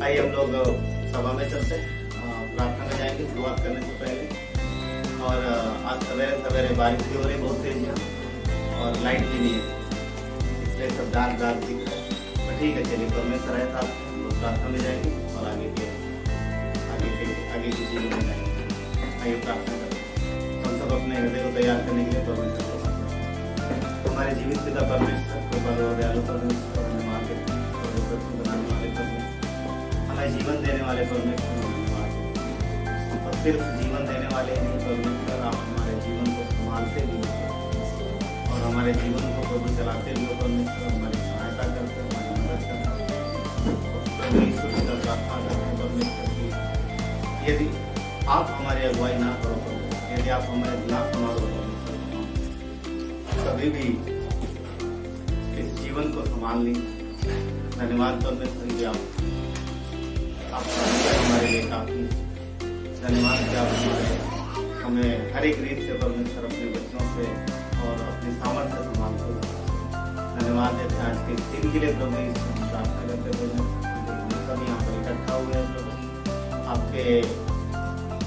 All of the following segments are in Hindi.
आइए हम लोग सभा में चलते हैं, प्रार्थना में जाएंगे शुरुआत करने से पहले। और आज सवेरे सवेरे बारिश भी हो रही बहुत तेज है और लाइट भी नहीं है, इसलिए सब डार्क डार्क दिख रहा है। तो ठीक है, चलिए परमेश्वर है साथ, हम लोग प्रार्थना में जाएंगे और आगे की चीजों में जाएंगे। आइए प्रार्थना करें। हम सब अपने हृदय को तैयार करने के लिए परमेश्वर को मांगते। हमारे जीवित पिता परमेश्वर, कृपा और दयालु परमेश्वर, हमें मार देते बनाने वाले परमेश्वर, हमें जीवन देने वाले परमेश्वर, और सिर्फ जीवन देने वाले ही नहीं परमेश्वर, आप हमारे जीवन को संभालते भी हो और हमारे जीवन को प्रभु चलाते भी हो परमेश्वर, हमारी सहायता करते हो, हमारी मदद करते हो। प्रभु यीशु की तरफ प्रार्थना करते हैं परमेश्वर की, यदि आप हमारी अगुवाई ना करो प्रभु, यदि आप हमें ना संभालो कभी भी इस जीवन को संभाल ली। धन्यवाद परमेश्वर कि आप हमारे लिए काफी। धन्यवाद कि आप हमें हर एक रीत से परमेश्वर अपने बच्चों से और अपनी सामर्थ्य से संभालते हो। धन्यवाद देते हैं आज के दिन के लिए प्रभु, इस प्रार्थना करते हुए हम सब यहाँ पर इकट्ठा हुए हैं प्रभु,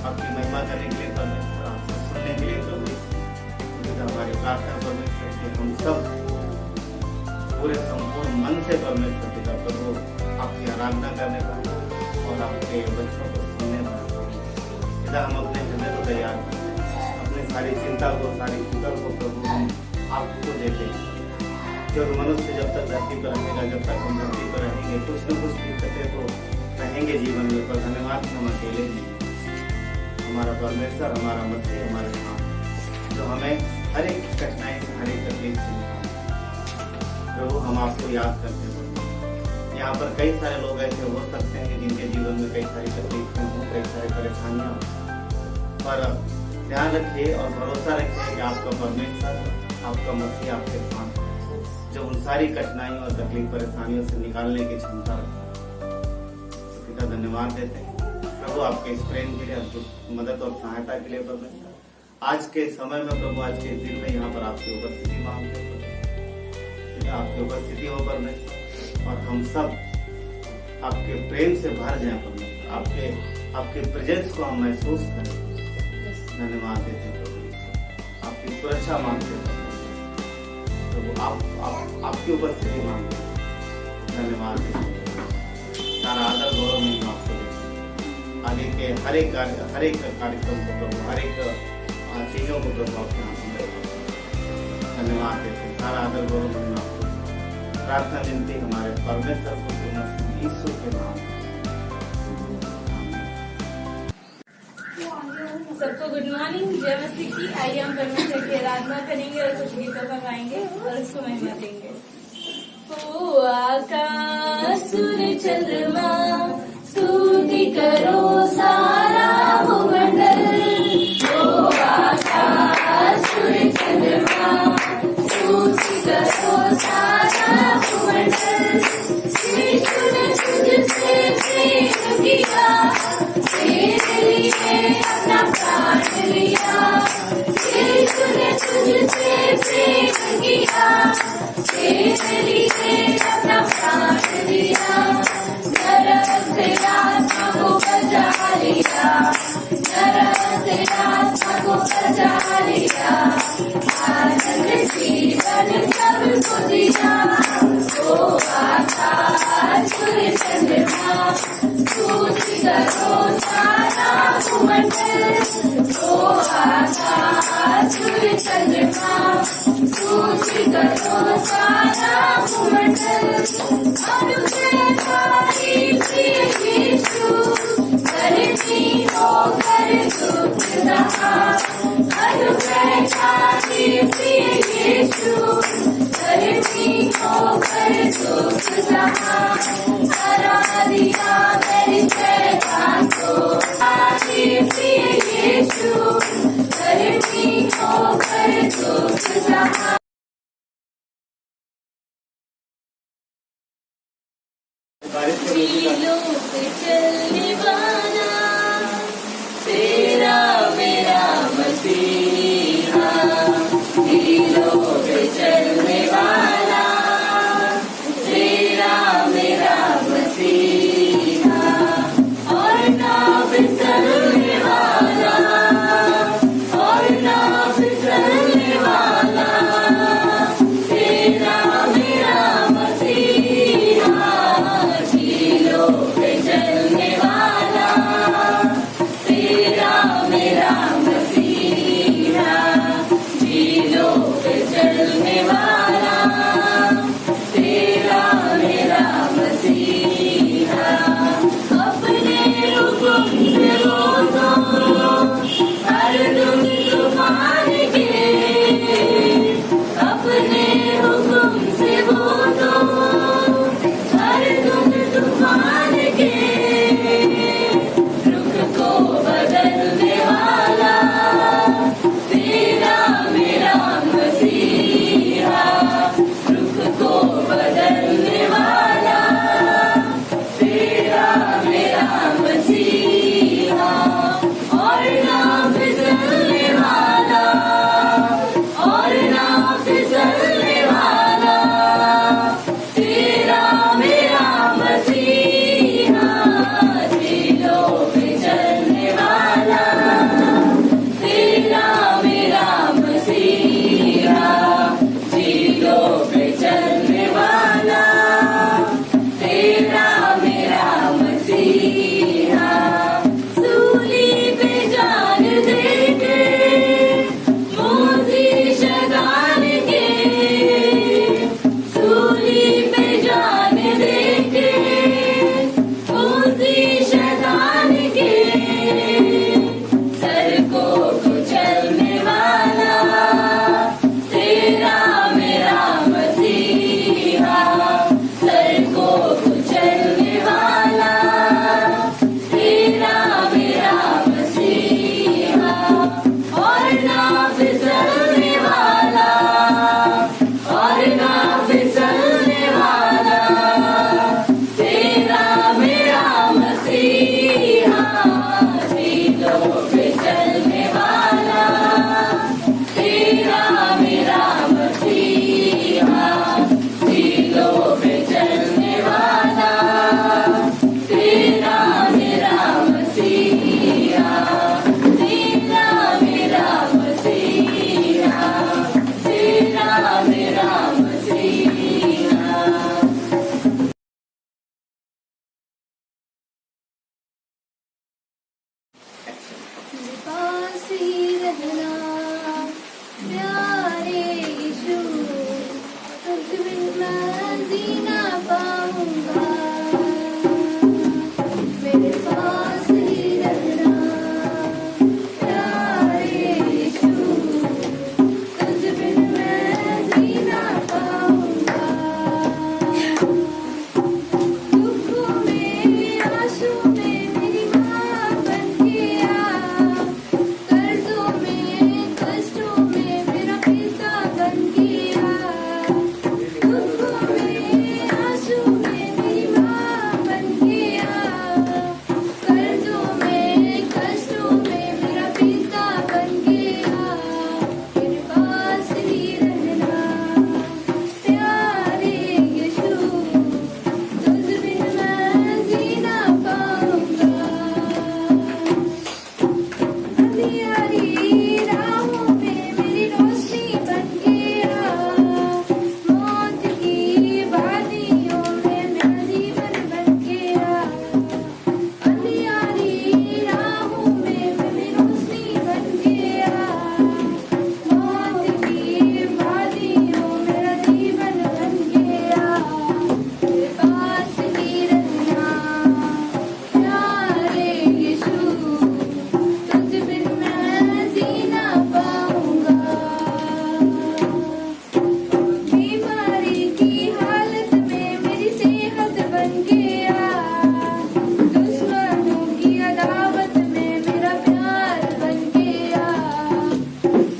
आपकी महिमा करने के लिए परमेश्वर, आपसे सुनने के लिए प्रभु। हमारी प्रार्थना परमेश्वर कि हम सब पूरे संपूर्ण मन से परमेश्वर पिता प्रभु आपकी आराधना करने का और आपके बच्चों को सुनने का पिता, हम अपने हृदय को तैयार करते हैं, अपनी सारी चिंता को, सारी फिक्र को प्रभु हम आपको देते हैं। क्योंकि मनुष्य जब तक धरती पर रहेगा, जब तक हम धरती पर रहेंगे, कुछ न कुछ दिक्कतें तो रहेंगे जीवन में, पर धन्यवाद हम अकेले नहीं। हमारा परमेश्वर, हमारा मसीह, हमारे साथ जो हमें हर एक कठिनाई से, हर एक तकलीफ से निकालते। प्रभु हम आपको याद करते हैं। यहाँ पर कई सारे लोग ऐसे हो सकते हैं जिनके जीवन में कई सारी तकलीफें हों, कई सारी परेशानियां हों, पर ध्यान रखिए और भरोसा रखिए कि आपका परमेश्वर, आपका मसीह आपके साथ है, जो उन सारी कठिनाइयों और तकलीफ परेशानियों से निकालने की क्षमता रखता है। तो पिता धन्यवाद देते हैं प्रभु आपके इस प्रेम के लिए, अद्भुत मदद और सहायता के लिए परमेश्वर। आज के समय में प्रभु, आज के दिन में यहाँ पर आपकी उपस्थिति मांगते हैं, आपकी उपस्थिति हो परमेश्वर, और हम सब आपके प्रेम से भर जाए परमेश्वर, आपके प्रेजेंस को हम महसूस करें। धन्यवाद देते हैं प्रभु, आपकी सुरक्षा मांगते हैं प्रभु, आपकी उपस्थिति मांगते हैं। धन्यवाद देते हैं, सारा आदर गौरव में आपको देते हैं। आगे के हर एक कार्यक्रम को प्रभु, हर एक चीजों को प्रभु आपके हाथ में धन्यवाद देते हैं। सारा आदर गौरव में आपको प्रार्थना विनती हमारे परमेश्वर को यीशु के नाम। सबको गुड मॉर्निंग, जय मसीह की। आइए हम परमेश्वर की आराधना करेंगे और कुछ गीतों का गाएंगे और उसको महिमा देंगे। ओ आकाश सूर्य चंद्रमा स्तुति करो सारा भूमंडल, ओ आकाश सूर्य चंद्रमा स्तुति करो सारा भूमंडल। यीशु ने तुझसे प्रेम किया, तेरे लिए अपना प्राण लिया। यीशु ने तुझसे प्रेम किया, तेरे लिए अपना प्राण लिया। नरक से आत्मा को बचा लिया, नरक से आत्मा को बचा लिया। आनंद जीवन सबको दिया, ओ आकाश सूर्य चंद्रमा स्तुति करो सारा भूमंडल, ओ आकाश सूर्य चंद्रमा स्तुति करो सारा भूमंडल। अनुग्रहकारी प्रिय यीशु, धरती होकर दुख सहा। अनुग्रहकारी प्रिय यीशु, धरती होकर दुख सहा। हरा दिया मेरी शैतान को, प्रिय यीशु, धरती होकर दुख सहा। चलने वाला तेरा मेरा मसीहा, दिलों पे चलने वाला तेरा मेरा मसीहा। ही रहना प्यारे यीशु, तुझ बिन मैं जी ना पाऊंगा, मेरे पास ही रहना प्यारे यीशु, तुझ बिन मैं जी ना पाऊंगा। दुखों में आंसू में मेरी माँ बन के आ, कर्जों में कष्टों में मेरा पिता बन के आ। दुखों में आंसू में मेरी माँ बन के आ, कर्जों में कष्टों में मेरा पिता बन के आ। मेरे पास ही रहना प्यारे यीशु, तुझ बिन मैं जी ना पाऊंगा। अंधियारी राहों में मेरी रोशनी बन के आ, मौत की वादियों में मेरा जीवन बन के आ। अंधियारी राहों में मेरी रोशनी बन के आ, मौत की वादियों मेरा जीवन बन के आ। मेरे पास ही रहना प्यारे यीशु, तुझ बिन मैं जी ना पाऊंगा। बीमारी की हालत में मेरी सेहत बन के आ, दुश्मनों की अदावत में मेरा प्यार बन के आ।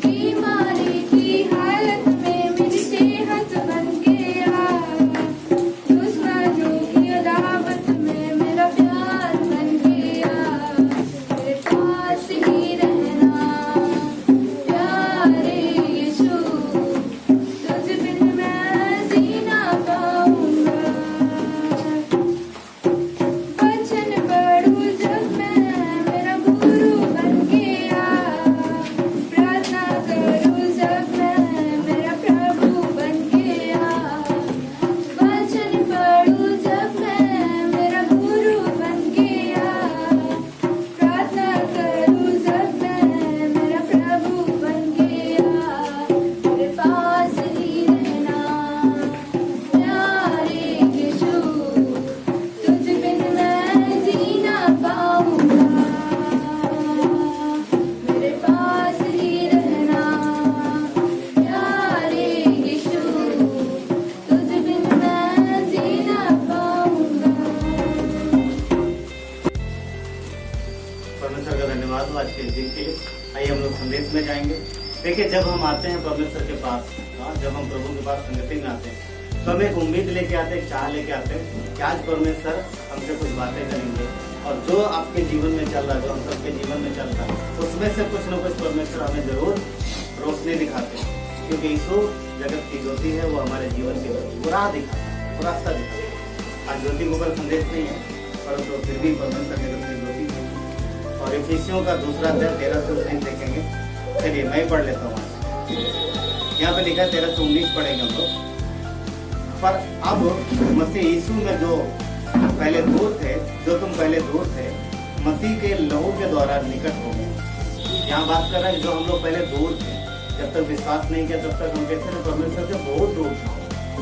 बीमारी की हालत में मेरी सेहत बन के आ, दुश्मनों की अदावत में मेरा प्यार बन के आ। मेरे पास ही रहना प्यारे यीशु, तुझ बिन मैं जी ना पाऊंगा। वचन पढ़ूं जब मैं मेरा गुरु बन के आ, प्रार्थना करूं जब मैं मेरा प्रभु बन के आ। वचन पढ़ूं जब मैं मेरा गुरु बन के आ, प्रार्थना करूं जब मैं मेरा प्रभु बन के आ। मेरे पास ही रहना प्यारे यीशु, तुझ बिन मैं जी ना पाऊंगा। मेरे पास ही रहना प्यारे यीशु, तुझ बिन मैं जी ना पाऊंगा। परमेश्वर का धन्यवाद हो आज के दिन के लिए। आइए हम लोग संदेश में जाएंगे। देखिए, जब हम आते हैं परमेश्वर के पास, जब हम प्रभु के पास संगति में आते हैं, तो हम एक उम्मीद लेके आते हैं, चाह लेके आते हैं कि आज परमेश्वर हमसे कुछ बातें करेंगे, और जो आपके जीवन में चल रहा है, जो हम सबके जीवन में चल रहा है, उसमें से कुछ न कुछ परमेश्वर हमें जरूर रोशनी दिखाते हैं, क्योंकि यीशु जगत की ज्योति है। वो हमारे जीवन के वो राह दिखाता है, वो रास्ता दिखाता है। आज ज्योति के ऊपर संदेश नहीं है, परंतु फिर भी परमेश्वर जगत की ज्योति है। और इफिसियों का 2 अध्याय 13 से 19 देखेंगे। चलिए मैं पढ़ लेता हूँ। यहाँ पे लिखा है 13 से 19 पढ़ेंगे हम लोग। पर अब मसीह यीशु में जो पहले दूर थे, जो तुम पहले दूर थे, मसीह के लहू के द्वारा निकट हो गए। यहाँ बात कर रहा है जो हम लोग पहले दूर थे, जब तक विश्वास नहीं किया तब तक हम कहते हैं परमेश्वर से बहुत दूर थे,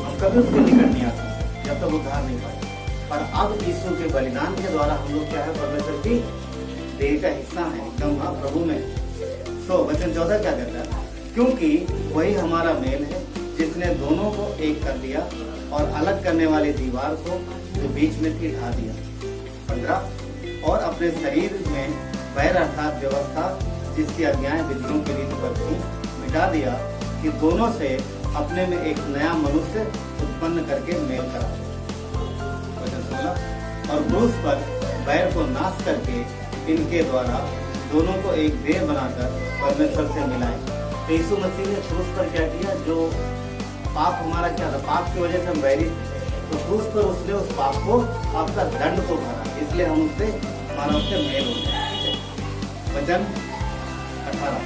हम कभी उसके निकट नहीं आते जब तक उद्धार नहीं पाए। पर अब यीशु के बलिदान के द्वारा हम लोग क्या है, परमेश्वर की देह का हिस्सा है, एकदम प्रभु में। तो वचन 14 क्या कहता है, क्योंकि वही हमारा मेल है जिसने दोनों को एक कर दिया और अलग करने वाली दीवार को जो बीच में थी ढा दिया। 15 और अपने शरीर में बैर अर्थात व्यवस्था जिसकी आज्ञाएं विधियों की रीति पर थी मिटा दिया, कि दोनों से अपने में एक नया मनुष्य उत्पन्न करके मेल करा। वचन 16 और क्रूस पर बैर को नाश करके इनके द्वारा दोनों को एक देह बनाकर परमेश्वर से मिलाए। तो यीशु मसीह ने क्रूस पर क्या किया, जो पाप हमारा क्या था, पाप की वजह से हम बैरी थे, तो क्रूस पर उसने उस पाप को, आपका दंड को भरा, इसलिए हम उससे हमारा उससे मेल हो गया। वचन 18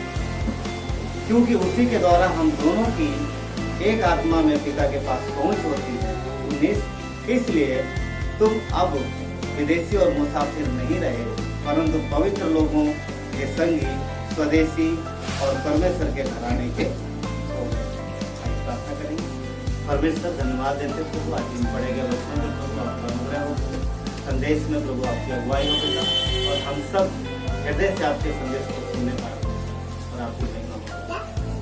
क्योंकि उसी के द्वारा हम दोनों की एक आत्मा में पिता के पास पहुंच होती है। 19 इसलिए तुम अब विदेशी और मुसाफिर नहीं रहे, परंतु पवित्र लोगों के संगी, स्वदेशी और परमेश्वर के घराने के हो गए। आइए प्रार्थना करेंगे। परमेश्वर धन्यवाद देते प्रभु, आज दिन पढ़े गए वचन में प्रभु आपका अनुग्रह हो, संदेश में प्रभु आपकी अगुवाई हो पिता, और हम सब हृदय से आपके संदेश को सुनने पाए और आपकी महिमा हो।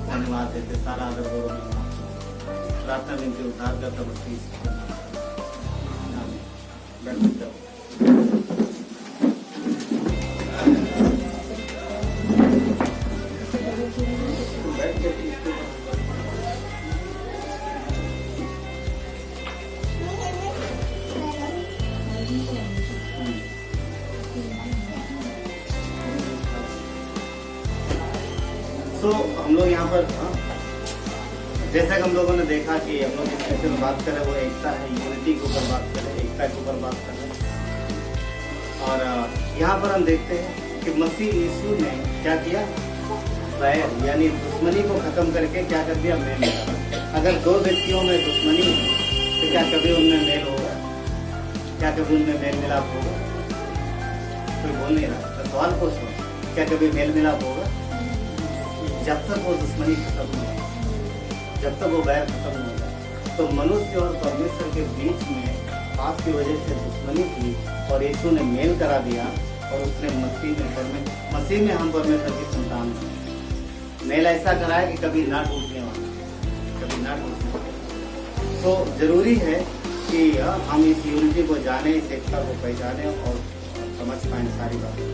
धन्यवाद देते, सारा आदर गौरव में प्रार्थना विनती उद्धार करता बख्शीश। तो हम लोग यहाँ पर जैसा कि हम लोगों ने देखा कि हम लोग जिस विषय में बात करें वो एकता है, यूनिटी के ऊपर बात करें, एकता के ऊपर बात करें। और यहाँ पर हम देखते हैं कि मसीह यीशु ने क्या किया, बैर यानी दुश्मनी को खत्म करके क्या कर दिया, मेल मिलाप। अगर दो व्यक्तियों में दुश्मनी है तो क्या कभी उनमें मेल होगा? क्या कभी उनमें मेल मिलाप होगा? कोई बोल नहीं रहा, तो सवाल पूछो, क्या कभी मेल मिलाप होगा? जब तक वो दुश्मनी खत्म नहीं होगा, जब तक वो बैर खत्म नहीं होगा। तो मनुष्य और परमेश्वर के बीच में पाप की वजह से दुश्मनी थी और यीशु ने मेल करा दिया और उसने मसीह में हम परमेश्वर की संतान हैं। मेल ऐसा कराया कि कभी ना टूटने वाला, कभी ना टूटने वाला। तो जरूरी है कि हम इस यूनिटी को जाने, इस एकता को पहचाने और समझ पाए सारी बातें।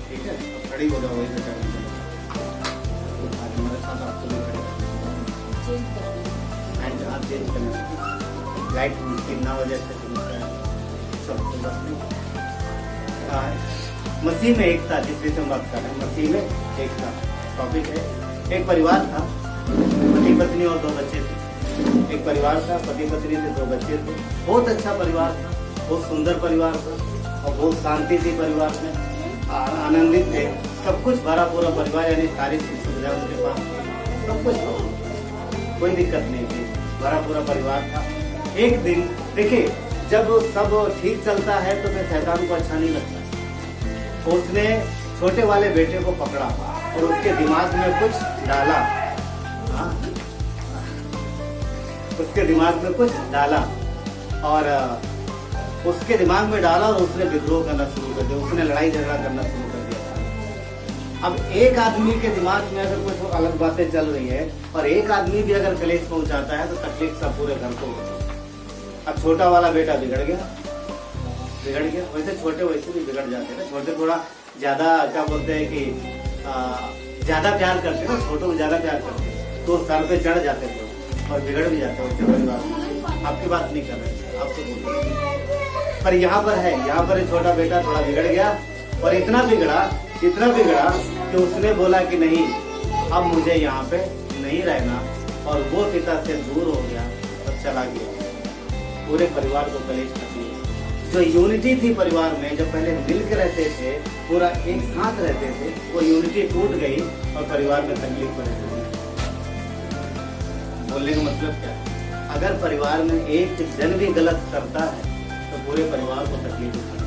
ठीक है, खड़ी हो जाओ, वही बेटा हमारे साथ आपको भी खड़े एंड आप चेंज करना, लाइट 9 बजे से सब बस नहीं। मसीह में एकता, जिस विषय में बात कर रहे हैं, मसीह में एकता टॉपिक है। एक परिवार था, पति पत्नी और 2 बच्चे थे। एक परिवार था, पति पत्नी थे, 2 बच्चे थे। बहुत अच्छा परिवार था, बहुत सुंदर परिवार था और बहुत शांति थी परिवार में, आनंदित थे। सब कुछ भरा पूरा परिवार, यानी सारी सुविधा उनके पास थी, सब कुछ, कोई दिक्कत नहीं थी, भरा पूरा परिवार था। एक दिन देखिए, जब सब ठीक चलता है तो फिर शैतान को अच्छा नहीं लगता। उसने छोटे वाले बेटे को पकड़ा और उसके दिमाग में कुछ डाला, उसके दिमाग में कुछ डाला और उसके दिमाग में डाला और उसने विद्रोह करना शुरू कर दिया, उसने लड़ाई झगड़ा करना शुरू कर दिया। अब एक आदमी के दिमाग में अगर कुछ अलग बातें चल रही है और एक आदमी भी अगर कलेश पहुंचाता है तो तकलीफ सब पूरे घर को होती है। अब छोटा वाला बेटा बिगड़ गया। वैसे छोटे वैसे भी बिगड़ जाते हैं, छोटे थोड़ा ज्यादा क्या बोलते हैं कि ज्यादा प्यार करते हैं ना, छोटों को ज्यादा प्यार करते हैं तो सर पे चढ़ जाते थे और बिगड़ भी जाते हैं। आपकी बात नहीं कर रहे, आपको बोल रहे, पर यहाँ पर है, यहाँ पर छोटा बेटा थोड़ा बिगड़ गया और इतना बिगड़ा कि उसने बोला कि नहीं, अब मुझे यहाँ पे नहीं रहना, और वो पिता से दूर हो गया और चला गया। पूरे परिवार को कलेश कर दिया। जो यूनिटी थी परिवार में, जब पहले मिलकर रहते थे, पूरा एक साथ रहते थे, वो यूनिटी टूट गई और परिवार में तकलीफ पड़ गई। बोलने का मतलब क्या है? अगर परिवार में एक जन भी गलत करता है तो पूरे परिवार को तकलीफ होती है।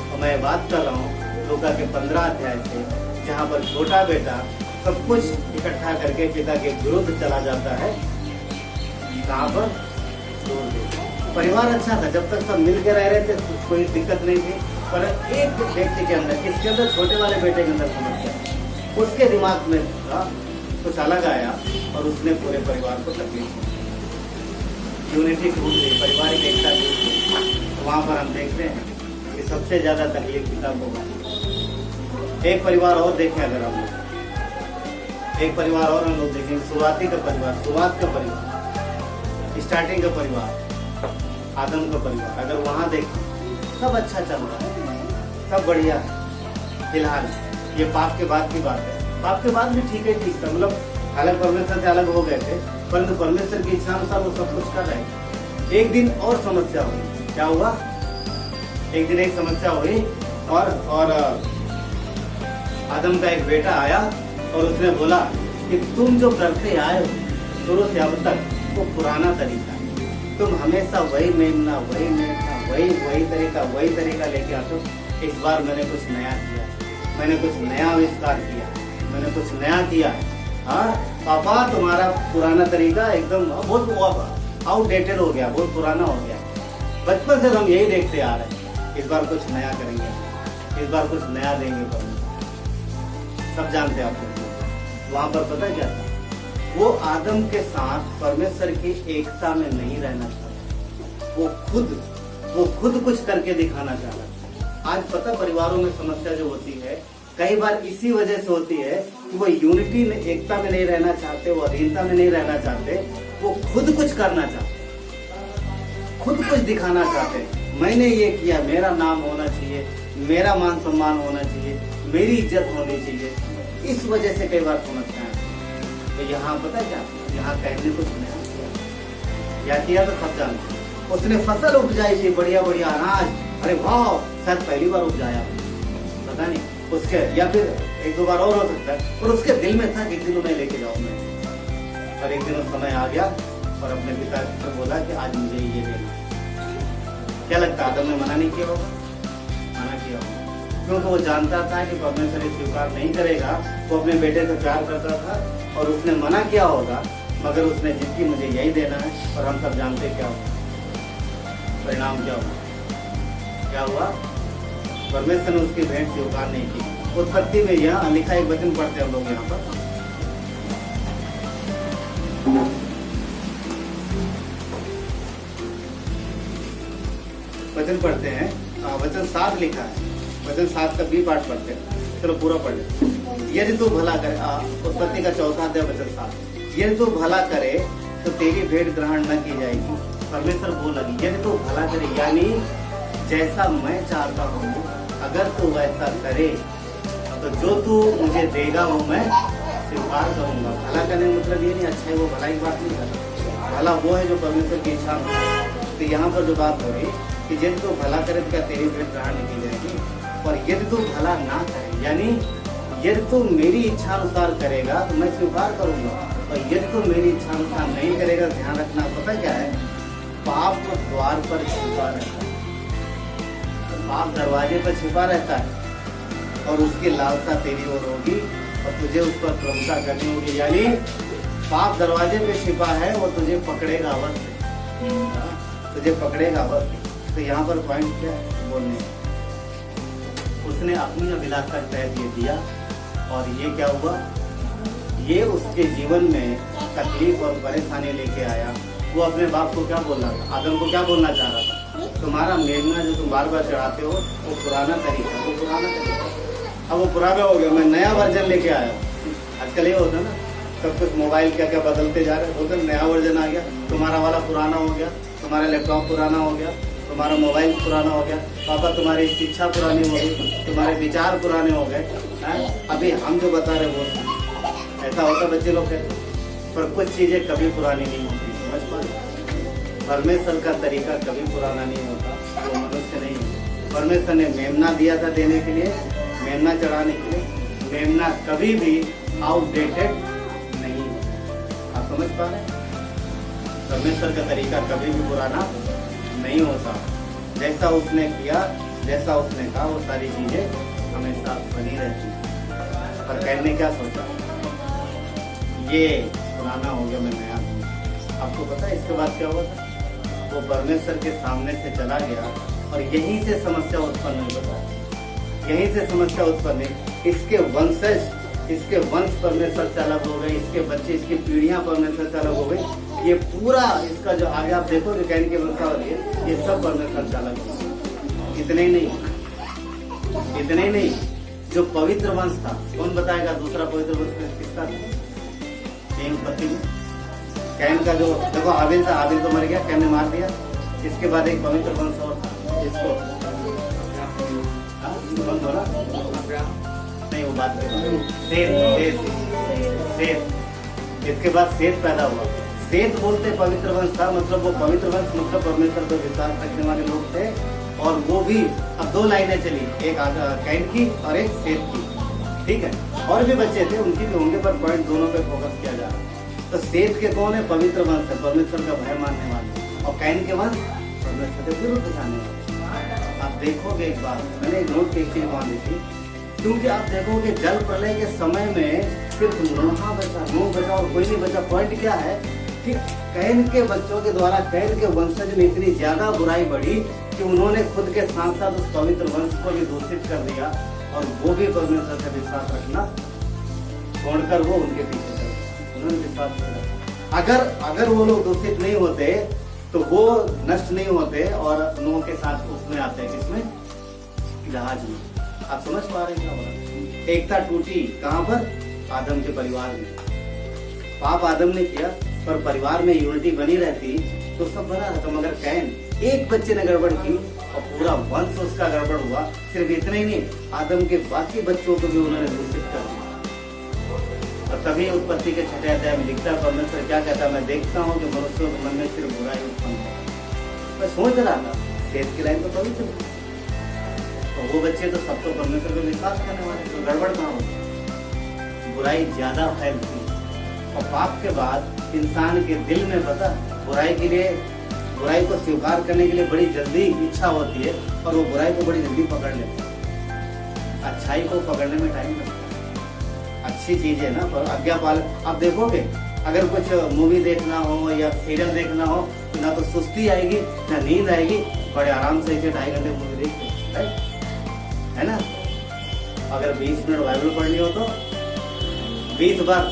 और मैं बात कर रहा हूँ लूका के 15 अध्याय से, जहाँ पर छोटा बेटा सब कुछ इकट्ठा करके पिता के विरुद्ध चला जाता है। कहाँ पर? परिवार अच्छा था, जब तक सब मिलकर रह रहे थे कोई दिक्कत नहीं थी, पर एक व्यक्ति के अंदर, इसके अंदर छोटे वाले बेटे के अंदर समस्या, उसके दिमाग में कुछ अलग आया और उसने पूरे परिवार को तकलीफ दी। यूनिटी टूट गई, पारिवारिक एकता टूट गई। तो वहाँ पर हम देखते हैं कि सबसे ज्यादा तकलीफ पिता को होगी। एक परिवार और देखें, अगर हम लोग एक परिवार और हम लोग देखें, शुरुआत का परिवार, स्टार्टिंग का परिवार, आदम का परिवार, अगर वहाँ देखें सब अच्छा चल रहा है, सब बढ़िया है। फिलहाल ये पाप के बाद की बात है, पाप के बाद भी ठीक था, मतलब अलग परमेश्वर से अलग हो गए थे, परंतु परमेश्वर की इच्छा अनुसार वो सब कुछ कर रहे हैं। एक दिन और समस्या हुई, क्या हुआ? एक दिन एक समस्या हुई और आदम का एक बेटा आया और उसने बोला कि तुम जो करते आए हो शुरू से अब तक वो पुराना तरीका है, तुम हमेशा वही मेमना, वही तरीका लेके आते हो। इस बार मैंने कुछ नया किया, मैंने कुछ नया आविष्कार किया, मैंने कुछ नया किया। हाँ पापा, तुम्हारा पुराना तरीका एकदम बहुत आउटडेटेड हो गया, बहुत पुराना हो गया। बचपन से हम यही देखते आ रहे हैं, इस बार कुछ नया करेंगे, इस बार कुछ नया देंगे परमेश्वर। सब जानते हैं आप लोग। वहां पर पता क्या था, वो आदम के साथ परमेश्वर की एकता में नहीं रहना चाहता, वो खुद कुछ करके दिखाना चाहता। आज पता परिवारों में समस्या जो होती है कई बार इसी वजह से होती है कि वो यूनिटी में, एकता में नहीं रहना चाहते, वो अधीनता में नहीं रहना चाहते, वो खुद कुछ करना चाहते, खुद कुछ दिखाना चाहते। मैंने ये किया, मेरा नाम होना चाहिए, मेरा मान सम्मान होना चाहिए, मेरी इज्जत होनी चाहिए। इस वजह से कई बार समस्या है। तो यहाँ पता क्या, यहाँ कहने कुछ नया किया, क्या किया तो सब जानते। उसने फसल उपजाई थी, बढ़िया बढ़िया अनाज, अरे वाह, शायद पहली बार उपजाया, पता नहीं उसके, या फिर एक दो बार और हो सकता है, और उसके दिल में था कि एक दिन उन्हें लेके जाऊं मैं। और एक दिन समय आ गया और अपने पिता से बोला कि आज मुझे ये देना। क्या लगता है आदम ने मना नहीं किया होगा? मना किया होगा, क्योंकि वो जानता था कि परमेश्वर ये स्वीकार नहीं करेगा। वो अपने बेटे से प्यार करता था और उसने मना किया होगा, मगर उसने जिसकी मुझे यही देना है। और हम सब जानते क्या हुआ, परिणाम क्या हुआ? क्या हुआ? परमेश्वर ने उसकी भेंट स्वीकार नहीं की। उत्पत्ति में यहाँ लिखा एक वचन पढ़ते हैं हम लोग यहाँ पर, वचन पढ़ते हैं, वचन 7 लिखा है, वचन 7 का बी पार्ट पढ़ते हैं। चलो पूरा पढ़ ले। यदि तू भला करे, उत्पत्ति का 4 अध्याय वचन 7, यदि तू भला करे तो तेरी भेंट ग्रहण न की जाएगी। परमेश्वर बोला यदि तू भला करे, यानी जैसा मैं चाहता हूँ अगर तू वैसा करे तो जो तू मुझे देगा वो मैं स्वीकार करूंगा। भला करने का मतलब ये नहीं अच्छा है वो भला की बात नहीं करता, भला वो है जो परमेश्वर की इच्छा में। तो यहाँ पर जो बात हो रही कि यदि तू भला करे तो क्या तेरी भेंट ग्रहण नहीं की जाएगी, और यदि तू भला ना करे, यानी यदि तू मेरी इच्छा अनुसार करेगा तो मैं स्वीकार करूंगा, और यदि तू मेरी इच्छा अनुसार नहीं करेगा, ध्यान रखना पता क्या है, पाप द्वार पर छिपा रहता है, पाप दरवाजे पर छिपा रहता है, और उसकी लालसा तेरी ओर होगी और तुझे उस पर प्रभुता करनी होगी। यानी पाप दरवाजे पे छिपा है, वो तुझे पकड़ेगा अवश्य, तुझे पकड़ेगा अवश्य। तो यहाँ पर पॉइंट क्या है बोलने, उसने अपनी अभिलाषा तय दे दिया, और ये क्या हुआ, ये उसके जीवन में तकलीफ और परेशानी लेके आया। वो अपने बाप को क्या बोल रहा था, आदम को क्या बोलना चाह रहा था, तुम्हारा मेमना जो तुम बार बार चढ़ाते हो वो पुराना तरीका, वो पुराना तरीका, अब वो पुराना हो गया, मैं नया वर्जन लेके आया। आजकल ये होता है ना, सब कुछ मोबाइल क्या क्या बदलते जा रहे होते, नया वर्जन आ गया, तुम्हारा वाला पुराना हो गया, तुम्हारा लैपटॉप पुराना हो गया, तुम्हारा मोबाइल पुराना हो गया, पापा तुम्हारी शिक्षा पुरानी हो गई, तुम्हारे विचार पुराने हो गए। अभी हम जो बता रहे वो ऐसा होता बच्चे लोग कहते, पर कुछ चीजें कभी पुरानी नहीं होती, समझ पा। परमेश्वर का तरीका कभी पुराना नहीं होता, वो मनुष्य नहीं है। परमेश्वर ने मेमना दिया था देने के लिए, मेमना चढ़ाने के लिए, मेमना कभी भी आउटडेटेड नहीं है। आप समझ पा रहे हैं, परमेश्वर का तरीका कभी भी पुराना नहीं होता। जैसा उसने किया, जैसा उसने कहा, वो सारी चीजें हमेशा बनी रहती है। पर कहने क्या सोचा, ये पुराना हो गया, मैं नया हूँ। आपको पता है इसके बाद क्या हुआ था, वो परमेश्वर के सामने से चला गया, और यहीं से समस्या उत्पन्न हुई। बता, यहीं से समस्या उत्पन्न हुई। इसके वंशज, इसके वंश परमेश्वर से अलग हो गए, इसके बच्चे, इसकी पीढ़ियां परमेश्वर से अलग हो गई। ये पूरा इसका जो आगे आप देखोगे कैन के वंशावली है, ये सब परमेश्वर से अलग हो गए। इतने ही नहीं, इतने ही नहीं, जो पवित्र वंश था, कौन बताएगा दूसरा पवित्र वंश किसका था? कैन पति में, कैन का जो देखो हाबिल था, हाबिल तो मर गया, कैन ने मार दिया। इसके बाद एक पवित्र वंश और था, इसको बंद हो रहा नहीं, वो बात सेत। इसके बाद सेत पैदा हुआ। सेत बोलते पवित्र वंश था, मतलब वो पवित्र वंश मतलब परमेश्वर पर विश्वास रखने वाले लोग थे। और वो भी अब 2 लाइनें चली, एक कैन की और एक सेत की, ठीक है। और भी बच्चे थे, उनकी भी होंगे, पर पॉइंट दोनों पे फोकस किया जा रहा है। तो सेत के कौन है? पवित्र वंश है, परमेश्वर का भय मानने वाले। और कैन के वंश परमेश्वर के विरुद्ध जाने वाले। आप देखोगे एक बार, मैंने एक नोट की एक चीज मान ली थी क्योंकि आप देखोगे जल प्रलय के समय में सिर्फ नूह बचा और कोई नहीं बचा। पॉइंट क्या है कि कैन के बच्चों के द्वारा, कैन के वंशज में इतनी ज्यादा बुराई बढ़ी कि उन्होंने खुद के साथ साथ उस पवित्र वंश को भी दूषित कर दिया और वो भी परमेश्वर से विश्वास रखना छोड़कर वो उनके पीछे चले। उन्होंने विश्वास किया। अगर वो लोग दूषित नहीं होते तो वो नष्ट नहीं होते और नूह के साथ उसमें आते हैं, किसमें? जहाज में। आप समझ पा रहे हैं क्या हो रहा? एकता टूटी कहां पर? आदम के परिवार में। पाप आदम ने किया पर परिवार में यूनिटी बनी रहती तो सब बना रहता। मगर कैन एक बच्चे ने गड़बड़ की और पूरा वंश उसका गड़बड़ हुआ। सिर्फ इतना ही नहीं, आदम के बाकी बच्चों को भी उन्होंने दूषित कर दिया। और तभी उत्पत्ति के 6 अध्याय में लिखता है, परमेश्वर क्या कहता है, मैं देखता हूँ कि मनुष्यों के मन में सिर्फ बुराई उत्पन्न है। मैं सोच रहा था सेहत की लाइन तो पवित्र, तो वो बच्चे तो सब तो परमेश्वर पे विश्वास करने वाले, तो गड़बड़ कहाँ होती? बुराई ज्यादा फैलती है। और पाप के बाद इंसान के दिल में पता बुराई को स्वीकार करने के लिए बड़ी जल्दी इच्छा होती है और वो बुराई को बड़ी जल्दी पकड़ लेता है। अच्छाई को पकड़ने में टाइम लगता है। अच्छी चीज है ना, पर आज्ञा पालन। आप देखोगे अगर कुछ मूवी देखना हो या सीरियल देखना हो तो ना तो सुस्ती आएगी ना नींद आएगी, बड़े आराम से इसे 2.5 घंटे मूवी देखते है ना। अगर 20 मिनट बाइबल पढ़नी हो तो 20 बार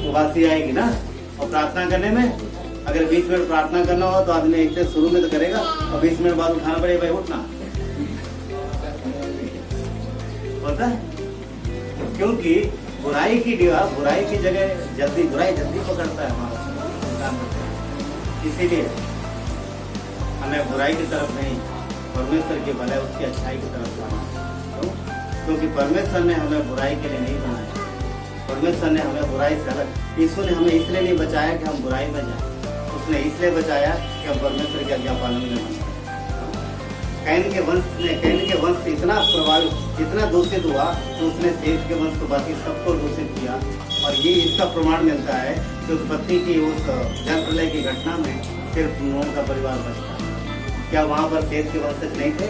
उबासी आएगी ना। और प्रार्थना करने में अगर 20 मिनट प्रार्थना करना हो तो आदमी एक से शुरू में तो करेगा और 20 मिनट बाद उठाना पड़ेगा, भाई उठना होता है। क्योंकि बुराई की जगह बुराई जल्दी पकड़ता है हमारा। इसीलिए हमें बुराई की तरफ नहीं, परमेश्वर की भलाई उसकी अच्छाई की तरफ जाना। क्योंकि परमेश्वर ने हमें बुराई के लिए नहीं बनाया। परमेश्वर ने हमें बुराई से अलग, यीशु ने हमें इसलिए नहीं बचाया कि हम बुराई में जाए, उसने इसलिए बचाया कि हम परमेश्वर की आज्ञा पालन में बने। कैन के वंश से इतना प्रभावित, इतना दूषित हुआ तो उसने सेठ के वंश को बाकी सबको दूषित किया। और ये इसका प्रमाण मिलता है कि उत्पत्ति की उस जल प्रलय की घटना में सिर्फ नूह का परिवार बचता है। क्या वहां पर सेठ के वंशज नहीं थे?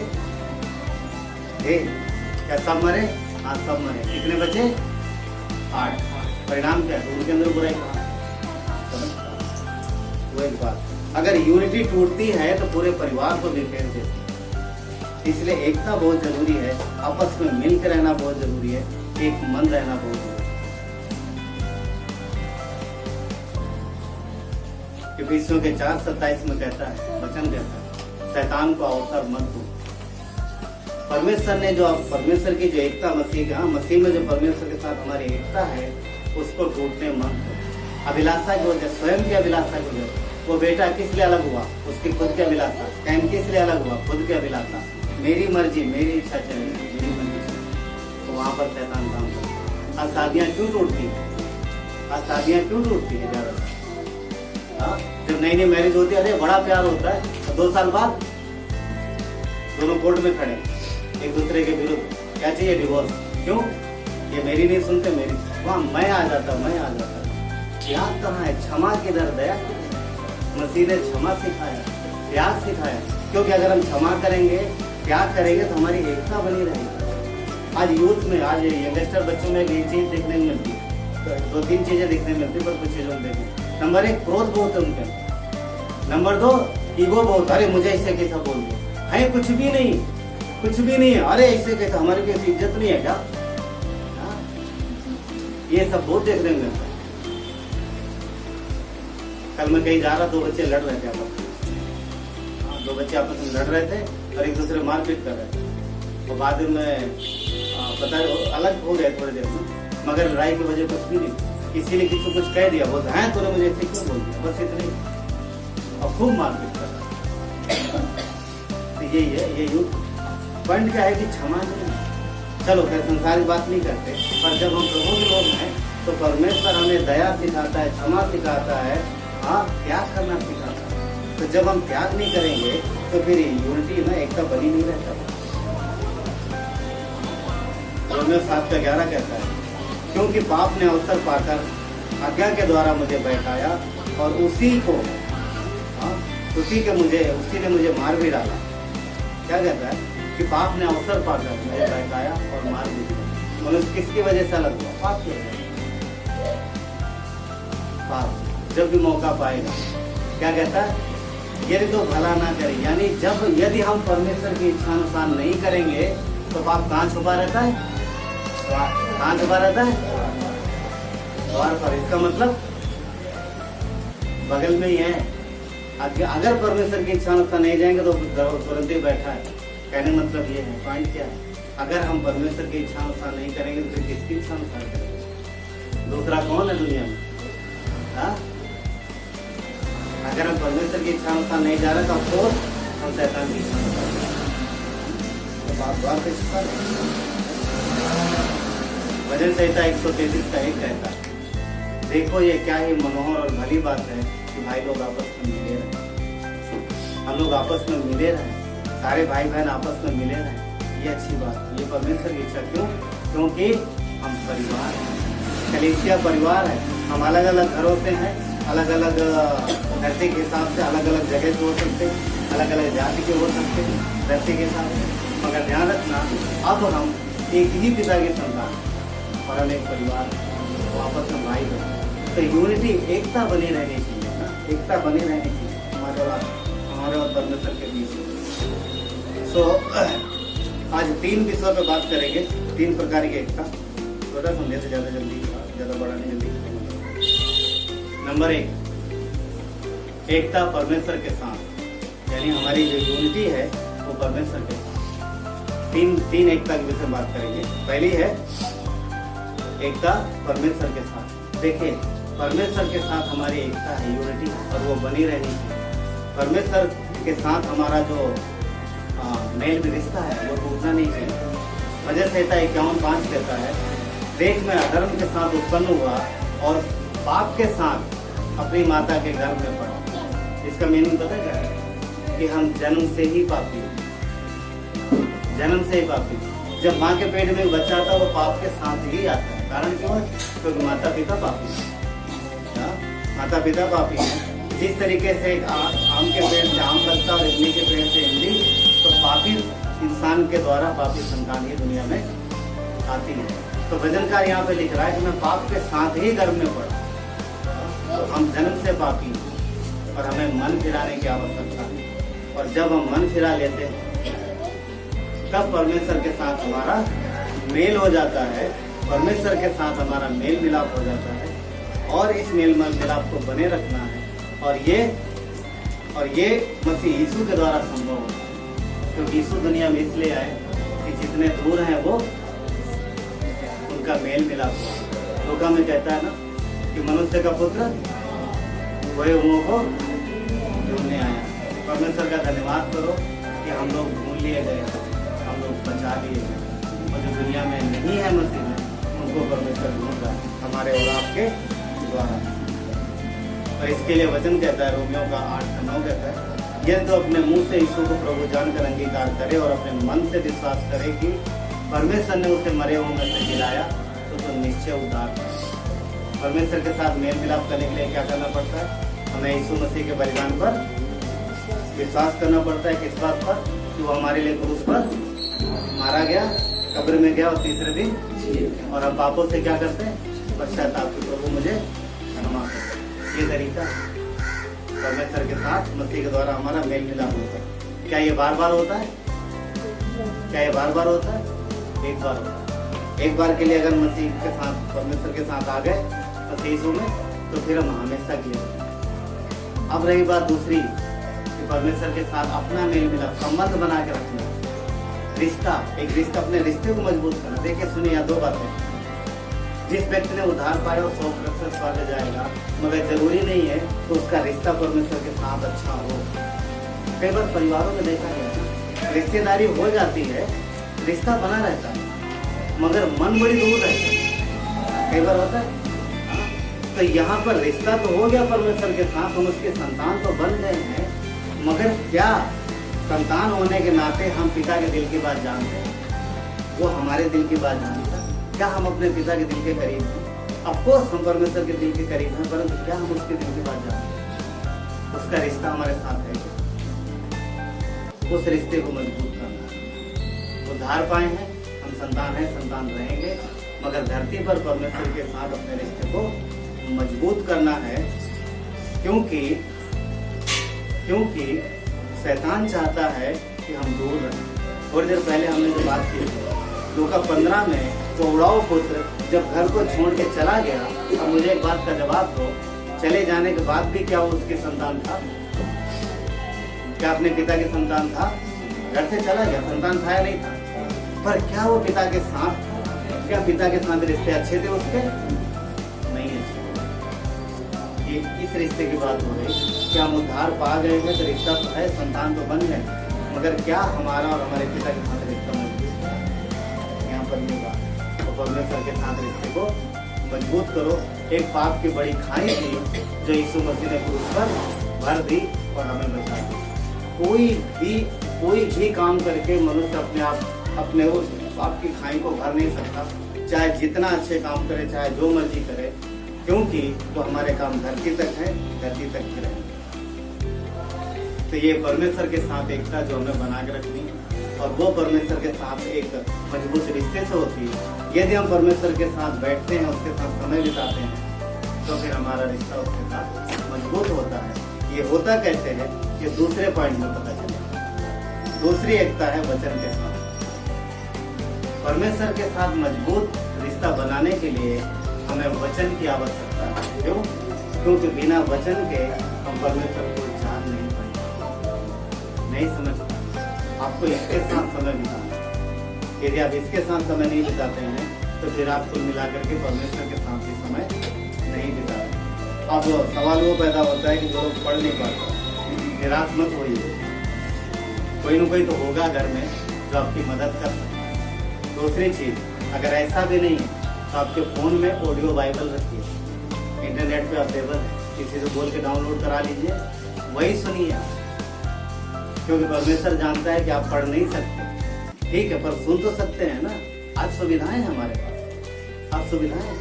क्या सब मरे? हाँ सब मरे। कितने बचे? 8। परिणाम क्या है? उनके अंदर बुराई कहाँ? वो एक बात, अगर यूनिटी टूटती है तो पूरे परिवार को भी फेर देती है। इसलिए एकता बहुत जरूरी है, आपस में मिलकर रहना बहुत जरूरी है, एक मन रहना बहुत जरूरी है। इफिसियों के 4:27 में कहता है, वचन कहता है, शैतान को अवसर मत दो। परमेश्वर की जो एकता मसीह में जो परमेश्वर के साथ हमारी एकता है उसको टूटने मत दो। अभिलाषा की वजह, स्वयं की अभिलाषा की वजह, वो बेटा किस लिए अलग हुआ? उसकी खुद की अभिलाषा। कैन किस लिए अलग हुआ? खुद की अभिलाषा। मेरी मर्जी, मेरी इच्छा चलेगी, मेरी मर्जी चलेगी। तो वहां पर शैतान काम करता है। आज शादियां क्यों टूटती है? ज्यादा जब नई मैरिज होती है, अरे बड़ा प्यार होता है, 2 साल बाद दोनों कोर्ट में खड़े एक दूसरे के विरुद्ध, क्या चाहिए? डिवोर्स। क्यों? ये मेरी नहीं सुनते, मेरी। वहां मैं आ जाता। त्याग कहाँ है? क्षमा किधर? दया। मसीह ने क्षमा सिखाया, त्याग सिखाया। क्योंकि अगर हम क्षमा करेंगे, त्याग करेंगे तो हमारी एकता बनी रहेगी। आज यूथ में, आज यंगस्टर बच्चों में एक चीज देखने को मिलती है, 2-3 चीजें देखने मिलती है, पर कुछ चीजों में देखने। नंबर 1, क्रोध बहुत है उनके। नंबर 2, ईगो बहुत। अरे मुझे ऐसे कैसा बोल दिया है? कुछ भी नहीं है। अरे ऐसे कैसा, हमारी कोई इज्जत नहीं है क्या? ये सब बहुत देखने में मिलता है। कल मैं कहीं जा रहा, 2 बच्चे लड़ रहे थे आपस में। 2 बच्चे आपस में लड़ रहे थे और एक दूसरे मारपीट कर रहे थे। और बाद में पता है अलग हो गए थोड़ी देर में, मगर लड़ाई की वजह कुछ भी नहीं। किसी ने किसी को कुछ कह दिया, बोलता है तूने मुझे ऐसे क्यों बोल दिया, बस इतनी। और खूब मारपीट कर रहा है। तो यही है, ये युग। पॉइंट क्या है कि क्षमा नहीं। चलो खैर संसारिक बात नहीं करते, पर जब हम प्रभु के लोग हैं तो परमेश्वर हमें दया सिखाता है, क्षमा सिखाता है, हाँ त्याग करना सिखाता है। तो जब हम त्याग नहीं करेंगे तो फिर यूनिटी ना, एकता बनी नहीं रहता। रोमियो 7:11 कहता है, क्योंकि पाप ने अवसर पाकर आज्ञा के द्वारा मुझे बैठाया और उसी ने मुझे मार भी डाला। क्या कहता है कि पाप ने अवसर पाकर मुझे बैठाया और मार भी दिया। मनुष्य किसकी वजह से अलग हुआ? पाप की वजह से। पाप जब भी मौका पाएगा क्या कहता है? यदि तो भला ना करे, यानी यदि हम परमेश्वर की इच्छा अनुसार नहीं करेंगे तो पाप कहाँ छुपा रहता है? कहाँ छुपा रहता है? द्वार पर। इसका मतलब बगल में ही है। अगर परमेश्वर की इच्छा अनुसार नहीं जाएंगे तो तुरंत ही बैठा है। कहने मतलब ये है, पॉइंट क्या है? अगर हम परमेश्वर की इच्छा अनुसार नहीं करेंगे तो फिर किसकी इच्छा अनुसार करेंगे? दूसरा कौन है दुनिया में? हाँ? अगर हम परमेश्वर की इच्छा अनुसार नहीं जा रहे तो अफकोर्स हम शैतान की इच्छा अनुसार। भजन संहिता 133 का 1 कहता है, देखो ये क्या ही मनोहर और भली बात है कि भाई लोग आपस में मिले रहे। हम लोग आपस में मिले रहे, सारे भाई बहन आपस में मिले रहे। ये अच्छी बात, ये परमेश्वर की इच्छा। क्यों? क्योंकि हम परिवार हैं, कलीसिया परिवार है। हम अलग अलग घरों से हैं, अलग अलग धरती के हिसाब से अलग अलग जगह से हो सकते हैं, अलग अलग जाति के हो सकते हैं धरती के हिसाब से। मगर ध्यान रखना, अब हम एक ही पिता के संतान और हम एक परिवार, आपस में भाई बहन। तो यूनिटी, एकता बनी रहनी चाहिए ना, एकता बनी रहनी चाहिए हमारे और परमेश्वर के बीच। सो आज 3 विषयों पर बात करेंगे, 3 प्रकार की एकता। छोटा समझे तो ज़्यादा जल्दी, ज़्यादा बड़ा नहीं, जल्दी। नंबर 1, एकता परमेश्वर के साथ, यानी हमारी जो यूनिटी है वो परमेश्वर के साथ। तीन एकता के विषय में बात करेंगे। पहली है एकता परमेश्वर के साथ। देखिए, परमेश्वर के साथ हमारी एकता है, यूनिटी, और वो बनी रहनी चाहिए। परमेश्वर के साथ हमारा जो मेल में रिश्ता है वो टूटना नहीं चाहिए। भजन संहिता 51:5 कहता है, देख मैं अधर्म के साथ उत्पन्न हुआ और पाप के साथ अपनी माता के गर्भ में पड़ा। इसका मीनिंग पता क्या है? कि हम जन्म से ही पापी, जन्म से ही पापी। जब माँ के पेट में बच्चा आता है वो पाप के साथ ही आता है। कारण क्यों है? क्योंकि माता पिता पापी है। माता पिता पापी है। जिस तरीके से आम के पेड़ से आम लगता है और इमली के पेड़ से इमली, तो पापी इंसान के द्वारा पापी संतान ही दुनिया में आती है। तो भजनकार यहाँ पे लिख रहा है कि मैं पाप के साथ ही गर्भ में पड़ा। तो हम जन्म से पापी और हमें मन फिराने की आवश्यकता है। और जब हम मन फिरा लेते हैं तब परमेश्वर के साथ हमारा मेल हो जाता है, परमेश्वर के साथ हमारा मेल मिलाप हो जाता है। और इस मेल मिलाप को बने रखना है। और ये मसीह यीशु के द्वारा संभव होता है। क्योंकि यीशु दुनिया में इसलिए आए कि जितने दूर हैं वो उनका मेल मिलाप हुआ। लूका में कहता है ना कि मनुष्य का पुत्र वही मुँह को ढूंढने आया। परमेश्वर का धन्यवाद करो कि हम लोग ढूंढ लिए गए, हम लोग बचा लिए गए। और जो दुनिया में नहीं है मसीह में, उनको परमेश्वर ढूंढ रहा है हमारे और आपके द्वारा। और इसके लिए वचन कहता है, रोमियो का 8:9 कहता है, यदि तो अपने मुंह से यीशु को प्रभु जानकर अंगीकार करे और अपने मन से विश्वास करे कि परमेश्वर ने उसे मरे हुए में से जिलाया तो निश्चय उद्धार है। परमेश्वर के साथ मेल मिलाप करने के लिए क्या करना पड़ता है? हमें यीशु मसीह के बलिदान पर विश्वास करना पड़ता है। किस बात पर? कि वो हमारे लिए क्रूस पर मारा गया, कब्र में गया और तीसरे दिन। और हम पापों से क्या करते हैं? पश्चाताप कि प्रभु मुझे क्षमा कर। ये तरीका परमेश्वर के साथ मसीह के द्वारा हमारा मेल मिलाप होता है। क्या ये बार बार होता है? क्या ये बार बार होता है? एक बार होता है। एक बार के लिए अगर मसीह के साथ, परमेश्वर के साथ आ गए मसीह यीशु में, तो फिर हम हमेशा के लिए। अब रही बात दूसरी कि परमेश्वर के साथ अपना मेल मिलाप, संबंध बना के रखना, रिश्ता, एक रिश्ता, अपने रिश्ते को मजबूत करना। देखिए सुनिए, यहाँ 2 बातें। जिस व्यक्ति ने उद्धार पाया वो 100% स्वर्ग जाएगा, मगर जरूरी नहीं है तो उसका रिश्ता परमेश्वर के साथ अच्छा हो। कई बार परिवारों में देखा गया, रिश्तेदारी हो जाती है, रिश्ता बना रहता है, मगर मन बड़ी दूर रहता है। कई बार होता है। तो यहाँ पर रिश्ता तो हो गया परमेश्वर के साथ, हम उसके संतान तो बन गए हैं, मगर क्या संतान होने के नाते हम पिता के दिल की बात जानते हैं? वो हमारे दिल की बात जानता है? क्या हम अपने पिता के दिल के करीब हैं? ऑफकोर्स हम परमेश्वर के दिल के करीब हैं, परंतु क्या हम उसके दिल की बात जानते हैं? उसका रिश्ता हमारे साथ है क्या? उस रिश्ते को मजबूत करना। उद्धार पाए हैं, हम संतान हैं, संतान रहेंगे, मगर धरती पर परमेश्वर के साथ अपने रिश्ते को मजबूत करना है, क्योंकि शैतान चाहता है कि हम दूर रहें। थोड़ी देर पहले हमने जो बात की थी, लूका 15 में कौरव पुत्र जब घर को छोड़ के चला गया। अब मुझे एक बात का जवाब दो, चले जाने के बाद भी क्या वो उसकी संतान था? क्या अपने पिता की संतान था? घर से चला गया, संतान था या नहीं था? पर क्या वो पिता के साथ, क्या पिता के साथ रिश्ते अच्छे थे उसके? नहीं अच्छे। ये इस रिश्ते की बात हो रही। क्या हम उद्धार पा गए हैं तो रिश्ता तो है, संतान तो बन गए, मगर क्या हमारा और हमारे पिता के साथ रिश्ता मजबूत है? यहाँ पर ये बात। तो परमेश्वर के साथ रिश्ते को मजबूत करो। एक पाप की बड़ी खाई थी जो यीशु मसीह ने क्रूस पर भर दी और हमें बचा दी। कोई भी काम करके मनुष्य अपने उस पाप की खाई को भर नहीं सकता, चाहे जितना अच्छे काम करे, चाहे जो मर्जी करे, क्योंकि वो हमारे काम धरती तक है, धरती तक ही रहेंगे। तो ये परमेश्वर के साथ एकता जो हमें बना के रखनी है, और वो परमेश्वर के साथ एक मजबूत रिश्ते से होती है। यदि हम परमेश्वर के साथ बैठते हैं, उसके साथ समय बिताते हैं, तो फिर हमारा रिश्ता उसके साथ मजबूत होता है। ये होता कैसे है, ये दूसरे पॉइंट में पता चलेगा। दूसरी एकता है वचन के साथ। परमेश्वर के साथ मजबूत रिश्ता बनाने के लिए हमें वचन की आवश्यकता है। क्यों? क्योंकि बिना वचन के हम परमेश्वर को जान नहीं पाएंगे, नहीं समझ पाएंगे। आपको इसके साथ समय बिताना। यदि आप इसके साथ समय नहीं बिताते हैं तो फिर आप कुल मिलाकर के परमेश्वर के साथ भी समय नहीं बिताते। अब सवाल वो पैदा होता है कि जो लोग पढ़ नहीं पाते, निराश मत होइए। कोई न कोई तो होगा घर में जो आपकी मदद कर सकता है। दूसरी चीज, अगर ऐसा भी नहीं है तो आपके फोन में ऑडियो बाइबल रखिए, इंटरनेट पे अवेलेबल है, किसी से बोल के डाउनलोड करा लीजिए, वही सुनिए। क्योंकि परमेश्वर जानता है कि आप पढ़ नहीं सकते, ठीक है, पर सुन तो सकते हैं ना। आज सुविधाएं हैं हमारे पास, आज सुविधाएं।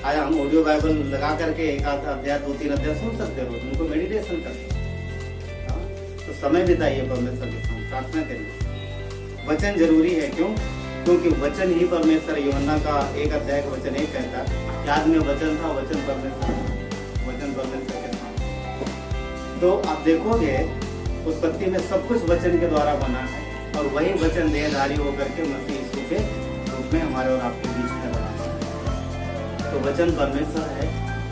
आज हम ऑडियो बाइबल लगा करके एक आध अध्याय, 2-3 अध्याय सुन सकते हो, उनको मेडिटेशन कर सकते। तो समय बिताइए परमेश्वर के साथ, प्रार्थना करिए। वचन जरूरी है, क्यों? क्योंकि वचन ही परमेश्वर। यूहन्ना का 1 अध्याय का वचन 1 कहता है, याद में वचन था, वचन परमेश्वर के साथ। तो आप देखोगे उत्पत्ति में सब कुछ वचन के द्वारा बना है, और वही वचन देहधारी होकर के मसीह यीशु के रूप में हमारे और आपके बीच में बना है। तो वचन परमेश्वर है,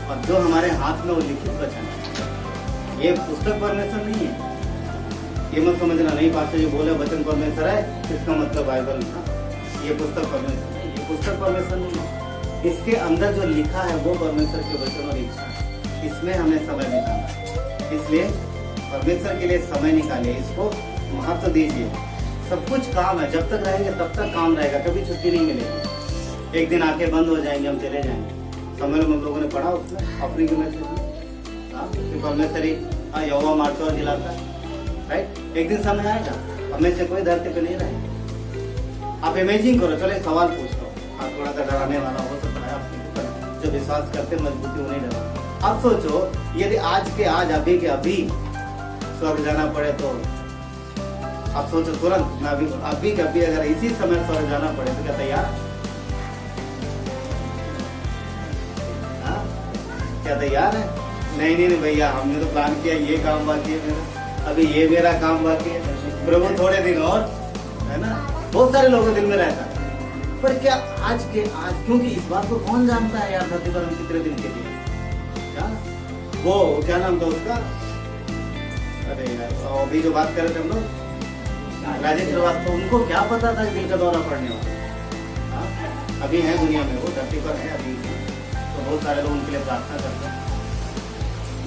और जो हमारे हाथ में वो लिखित वचन है। ये पुस्तक परमेश्वर नहीं है, ये मत समझना। नहीं पास जो बोले वचन परमेश्वर है, इसका मतलब बाइबल था। ये पुस्तक परमेश्वर है, ये पुस्तक परमेश्वर नहीं है। इसके अंदर जो लिखा है वो परमेश्वर के वचन और इच्छा है। इसमें हमें समय बिताना है, इसलिए परमेश्वर के लिए समय निकालिए, इसको महत्व दीजिए। सब कुछ काम है, जब तक रहेंगे तब तक काम रहेगा, कभी छुट्टी नहीं मिलेगी। एक दिन आंखें बंद हो जाएंगे, हम चले जाएंगे। समय हम लोगों ने पढ़ा उसमें अपनी की मैसेज में, परमेश्वर ही यहोवा मारता और जिलाता है, राइट। एक दिन समय आएगा, हमें से कोई धरती पे नहीं रहेगा। आप इमेजिन करो, चलो एक सवाल पूछता हूँ, थोड़ा सा डराने वाला हो सकता है आपके, जो विश्वास करते मजबूती उन्हें डरा। आप सोचो, यदि आज के आज, अभी के अभी स्वर्ग जाना पड़े, तो आप सोचो तुरंत, मैं अभी के अभी अगर इसी समय स्वर्ग जाना पड़े तो क्या तैयार? क्या तैयार है? नहीं भैया, हमने तो प्लान किया, ये काम बाकी है मेरा, अभी ये मेरा काम बाकी है, प्रभु थोड़े दिन और, है ना। बहुत सारे लोगों के दिल में रहता है। पर क्या आज के आज, क्योंकि इस बात को कौन जानता है यार, धरती पर हम कितने दिन के लिए, क्या वो क्या नाम था उसका, अरे यार अभी जो बात कर रहे थे हम लोग, राजेश श्रीवास्तव, उनको क्या पता था दिल का दौरा पड़ने वाला। अभी है दुनिया में, वो धरती पर है अभी, तो बहुत सारे लोग उनके लिए प्रार्थना करते हैं,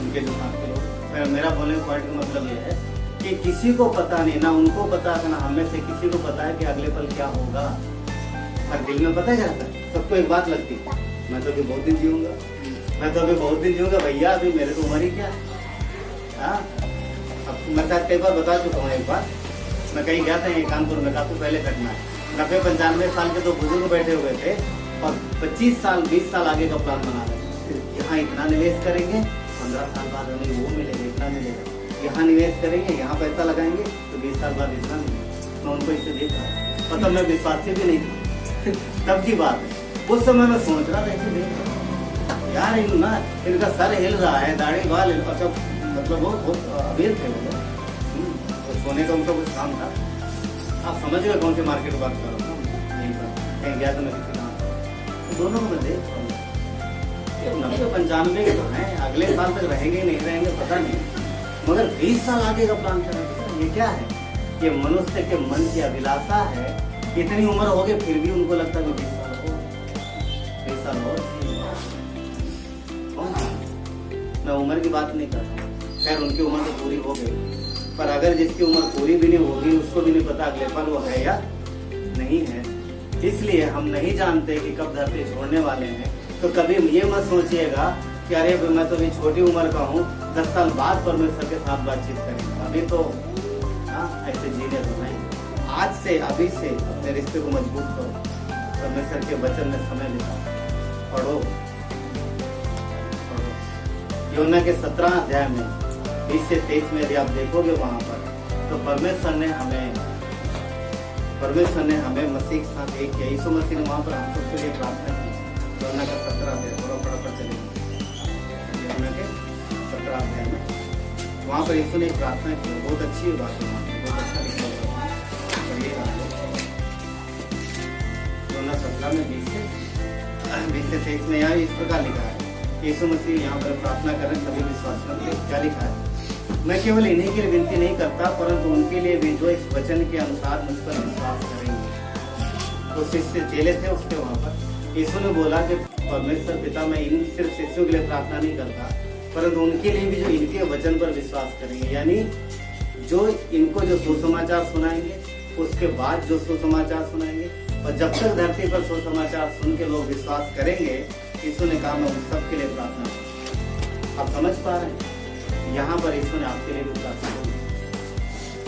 उनके जो साथ के लोग। मेरा बोलने का पॉइंट का मतलब ये है कि किसी को पता नहीं, ना उनको पता है ना हमें से किसी को पता है कि अगले पल क्या होगा। पर दिल में पता क्या रहता है, सबको एक बात लगती है, मैं तो अभी बहुत दिन जीऊंगा, मैं तो अभी बहुत दिन जीऊंगा भैया, अभी मेरे तो उम्र ही क्या है। अब मैं शायद कई बार बता चुका हूँ। एक बार मैं कहीं गया था, कानपुर में, काफी पहले घटना है। 90-95 साल के 2 बुजुर्ग बैठे हुए थे और 25 साल 20 साल आगे का प्लान बना रहे थे। यहाँ इतना निवेश करेंगे, 15 साल बाद हमें वो मिलेगा, इतना मिलेगा। यहाँ निवेश करेंगे, यहाँ पैसा लगाएंगे तो 20 साल बाद इतना मिलेगा। मैं उनको इससे देख रहा हूँ, मतलब मैं विश्वासी भी नहीं था तब की बात है। उस समय मैं सोच रहा था कि देख यार इनका सर हिल रहा है, दाढ़ी बाल अच्छा, मतलब वो बहुत अबीर थे वो लोग। सोने का उनका कुछ काम था। आप समझ गए कौन सी मार्केट बात कर रहा हूँ? नहीं कहीं गया तो मैं किसी काम, दोनों को मैं देख रहा हूँ 90-95 के तो हैं, अगले साल तक रहेंगे नहीं रहेंगे पता नहीं, मगर 20 साल आगे का प्लान कर रहे हैं। ये क्या है? ये मनुष्य के मन की अभिलाषा है। इतनी उम्र हो गई फिर भी उनको लगता है 20 साल हो, 20 साल हो। मैं उम्र की बात नहीं कर रहा, खैर उनकी उम्र तो पूरी हो गई, पर अगर जिसकी उम्र पूरी भी नहीं होगी उसको भी नहीं पता अगले पल वो है या नहीं है। इसलिए हम नहीं जानते कि कब धरती छोड़ने वाले हैं। तो कभी ये मत सोचिएगा कि अरे मैं तो अभी छोटी उम्र का हूँ, 10 साल बाद परमेश्वर के साथ बातचीत करेंगे। अभी तो ऐसे जीने तो नहीं। आज से अभी से अपने रिश्ते को मजबूत करो, परमेश्वर के वचन में समय बिताओ, पढ़ो। यूहन्ना के 17 अध्याय में 20 से 23 में यदि आप देखोगे वहां पर, तो परमेश्वर ने हमें मसीह के साथ एक किया। यीशु मसीह ने वहां पर हम सबके लिए प्रार्थना की। यूहन्ना का 17 अध्याय थोड़ा पढ़ चलेंगे। यूहन्ना के 17 अध्याय में वहां पर यीशु ने एक प्रार्थना की, बहुत अच्छी बात है, बहुत अच्छा लिखा हुआ है। यूहन्ना 17 में 20 से 23 में यहाँ इस प्रकार लिखा है। यीशु मसीह यहाँ पर प्रार्थना करें सभी विश्वासियों के लिए। क्या लिखा है? मैं केवल इन्हीं के लिए विनती नहीं करता, परंतु उनके लिए भी जो इस वचन के अनुसार मुझ पर विश्वास करेंगे। तो शिष्य चेले थे उसके वहां पर। यीशु ने बोला कि परमेश्वर पिता मैं इन सिर्फ शिष्यों के लिए प्रार्थना नहीं करता, परंतु उनके लिए भी जो इनके वचन पर विश्वास करेंगे, यानी जो इनको जो सुसमाचार सुनाएंगे, उसके बाद जो सुसमाचार सुनाएंगे, और जब तक धरती पर सुसमाचार सुन के लोग विश्वास करेंगे, यीशु ने कहा मैं उन सबके लिए प्रार्थना करूं। आप समझ पा रहे हैं? यहाँ पर यीशु ने आपके लिए भी प्रार्थना की,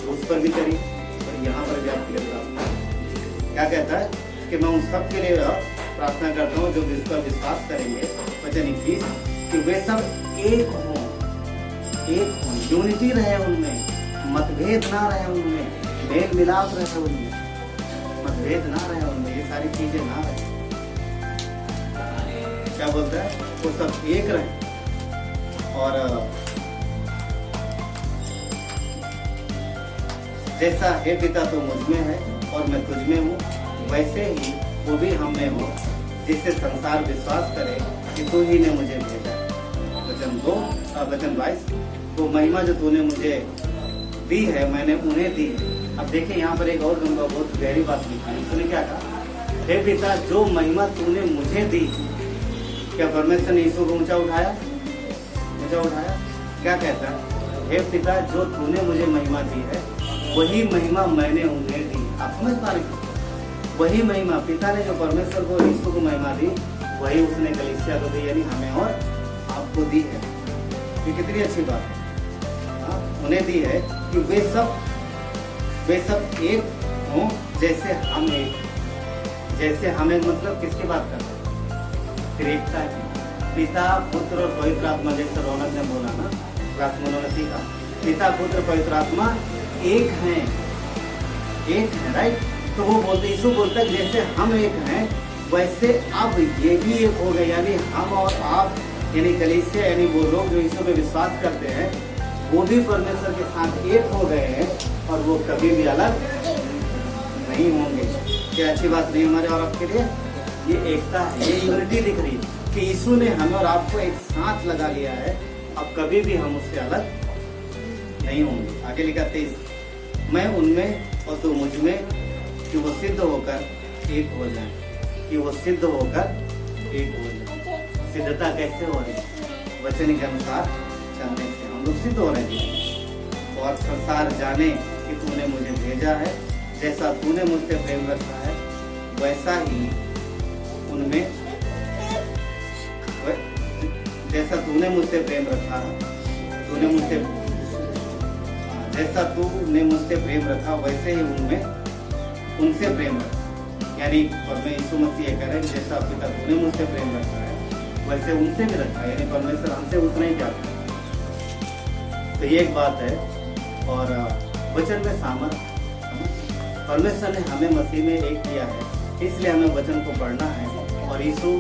उस पर भी करी और यहाँ पर भी आपके लिए प्रार्थना। क्या कहता है कि मैं उन सबके लिए प्रार्थना करता हूँ जो जिस पर विश्वास करेंगे, वचन 21, कि वे सब एक हों, यूनिटी रहे उनमें, मतभेद ना रहे उनमें, मेल मिलाप रहे उनमें, मतभेद ना रहे उनमें, ये सारी चीजें ना रहे। क्या बोलता है? वो सब एक रहे। और जैसा हे पिता तू मुझ में है और मैं तुझ में हूँ, वैसे ही वो भी हम में हो, जिससे संसार विश्वास करे कि तू ही ने मुझे भेजा। वचन 22, वो महिमा जो तूने मुझे दी है मैंने उन्हें दी है। अब देखिए यहाँ पर एक और बहुत गहरी बात लिखी है। उसने क्या कहा? हे पिता जो महिमा तूने मुझे दी। क्या परमेश्वर ने यीशु को ऊंचा उठाया? क्या कहता है? हे पिता जो तूने मुझे महिमा दी है, वही महिमा मैंने उन्हें दी। आप समझ पा रहे? वही महिमा पिता ने जो परमेश्वर को यीशु को महिमा दी, वही उसने कलीसिया को दी, यानी हमें और आपको दी है। ये कितनी अच्छी बात है। उन्हें दी है कि वे सब एक हों जैसे हम एक। जैसे हमें मतलब किसकी बात कर रहे हैं? त्रिएकता की। पिता पुत्र और पवित्र आत्मा, जैसे रौनक ने बोला ना, क्लास में उन्होंने सीखा, पिता पुत्र पवित्र आत्मा एक हैं, राइट? तो वो बोलते, यीशु बोलता है जैसे हम एक हैं वैसे अब ये भी एक हो गए, यानी हम और आप, यानी कलीसिया, यानी वो लोग जो यीशु पे विश्वास करते हैं, वो भी परमेश्वर के साथ एक हो गए हैं और वो कभी भी अलग नहीं होंगे। क्या अच्छी बात नहीं हमारे और आपके लिए? ये एकता है, ये यूनिटी दिख रही है कि यीशु ने हमें और आपको एक साथ लगा लिया है। अब कभी भी हम उससे अलग नहीं होंगे। आगे लिखा 23, मैं उनमें और तू मुझ में, कि वो सिद्ध होकर एक हो जाए, कि वो सिद्ध होकर एक हो जाए। सिद्धता कैसे हो रही? वचन के अनुसार चलने से हम लोग सिद्ध हो रहे हैं। और संसार जाने कि तूने मुझे भेजा है, जैसा तूने मुझसे प्रेम रखा है वैसा ही उनमें, जैसा तूने मुझसे प्रेम रखा, जैसा तूने मुझसे प्रेम रखा वैसे ही उनसे प्रेम रखा। यानी परमेश्वर यीशु मसीह कह रहे हैं जैसा पिता तूने मुझसे प्रेम रखा है वैसे उनसे भी रखा है, यानी परमेश्वर हमसे उतना ही प्यार करता है। तो ये एक बात है। और वचन में सामर्थ, परमेश्वर ने हमें मसीह में एक किया है, इसलिए हमें वचन को पढ़ना है और यीशु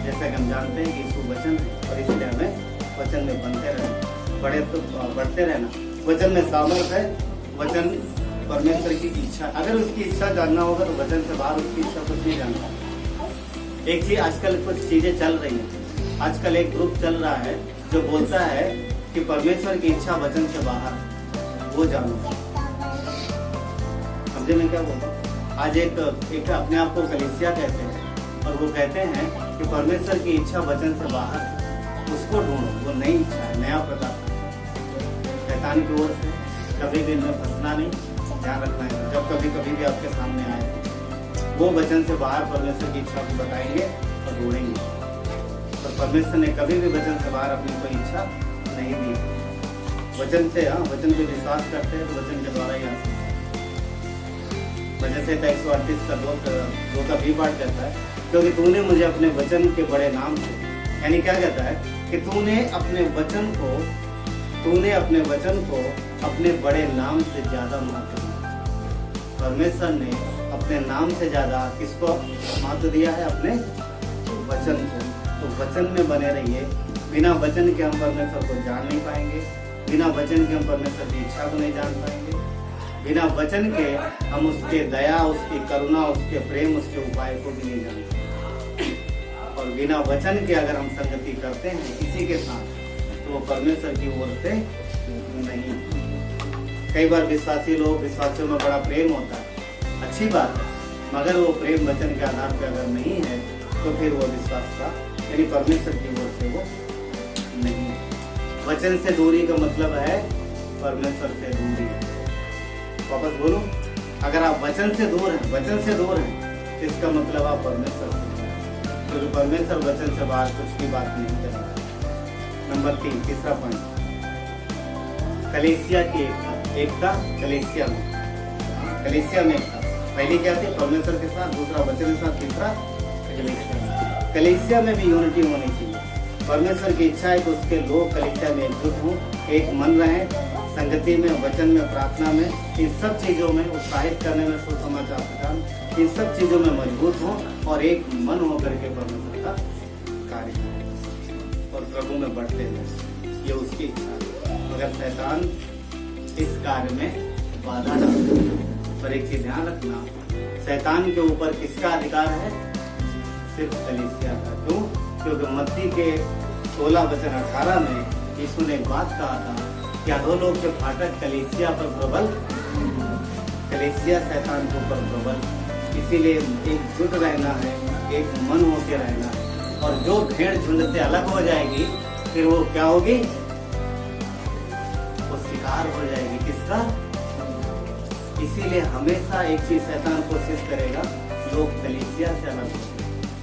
जैसा कि हम जानते हैं कि यीशु वचन है, और इसलिए हमें वचन में बनते रहना, बढ़ते रहना। वचन में सामर्थ है, वचन परमेश्वर की इच्छा। अगर उसकी इच्छा जानना होगा तो वचन से बाहर उसकी इच्छा कुछ नहीं जानना। एक चीज आजकल कुछ चीजें चल रही हैं। आजकल एक ग्रुप चल रहा है जो बोलता है कि परमेश्वर की इच्छा वचन से बाहर, वो जानो। समझे मैं क्या बोल रहा हूँ? आज एक अपने आप को कलीसिया कहते हैं और वो कहते हैं कि परमेश्वर की इच्छा वचन से बाहर है, उसको ढूंढो। वो नई इच्छा है, नया प्रकार शैतान की ओर से। कभी भी इनमें फंसना नहीं, ध्यान रखना है। जब कभी भी आपके सामने आए वो वचन से बाहर परमेश्वर की इच्छा को बताएंगे और ढूंढेंगे। तो परमेश्वर ने कभी भी वचन से बाहर अपनी कोई इच्छा नहीं दी। वचन से, हाँ, वचन पे विश्वास करते हैं तो वचन के द्वारा ही आ सकते हैं। वजह से 138 का 2 का भी पाठ कहता है, क्योंकि तूने मुझे अपने वचन के बड़े नाम से, यानी क्या कहता है कि तूने अपने वचन को अपने बड़े नाम से ज्यादा महत्व दिया। परमेश्वर ने अपने नाम से ज्यादा किसको महत्व दिया है? अपने वचन को। तो वचन में बने रहिए। बिना वचन के हम परमेश्वर को जान नहीं पाएंगे, बिना वचन के हम परमेश्वर की इच्छा को नहीं जान पाएंगे, बिना वचन के हम उसके दया, उसकी करुणा, उसके प्रेम, उसके उपाय को भी नहीं जान पाएंगे। और बिना वचन के अगर हम संगति करते हैं किसी के साथ तो वो परमेश्वर की ओर से नहीं। कई बार विश्वासियों में बड़ा प्रेम होता है, अच्छी बात है, मगर वो प्रेम वचन के आधार पर अगर नहीं है तो फिर वो विश्वास का, यानी परमेश्वर की ओर से वो नहीं है। वचन से दूरी का मतलब है परमेश्वर से दूरी। वापस बोलो, अगर आप वचन से दूर हैं, इसका मतलब आप परमेश्वर से दूर हैं, क्योंकि परमेश्वर वचन से बाहर कुछ भी बात नहीं करेगा। नंबर 3, तीसरा पॉइंट, कलीसिया की एकता। कलीसिया में एकता। पहली क्या थी? परमेश्वर के साथ, दूसरा वचन के साथ, तीसरा कलीसिया में भी यूनिटी होनी चाहिए। परमेश्वर की इच्छा है कि उसके लोग कलीसिया में एकजुट हों, एक मन रहें, संगति में, वचन में, प्रार्थना में, इन सब चीजों में उत्साहित करने में, सुसमाचार प्रदान, इन सब चीजों में मजबूत हों और एक मन होकर के परमेश्वर का कार्य करें और प्रभु में बढ़ते हैं। ये उसकी इच्छा है, मगर शैतान इस कार्य में बाधा डालता है। पर एक चीज ध्यान रखना, शैतान के ऊपर किसका अधिकार है? सिर्फ कलीसिया का। क्यों? क्योंकि मत्ती के 16:18 में यीशु ने एक बात कहा था कि अधोलोक के फाटक कलीसिया पर प्रबल, कलीसिया शैतान के ऊपर प्रबल। इसीलिए एकजुट रहना है, एक मन होकर रहना है। और जो भेड़ झुंड से अलग हो जाएगी फिर वो क्या होगी? वो शिकार हो जाएगी। किसका? इसीलिए हमेशा एक चीज शैतान कोशिश करेगा, लोग कलीसिया से अलग हो जाए,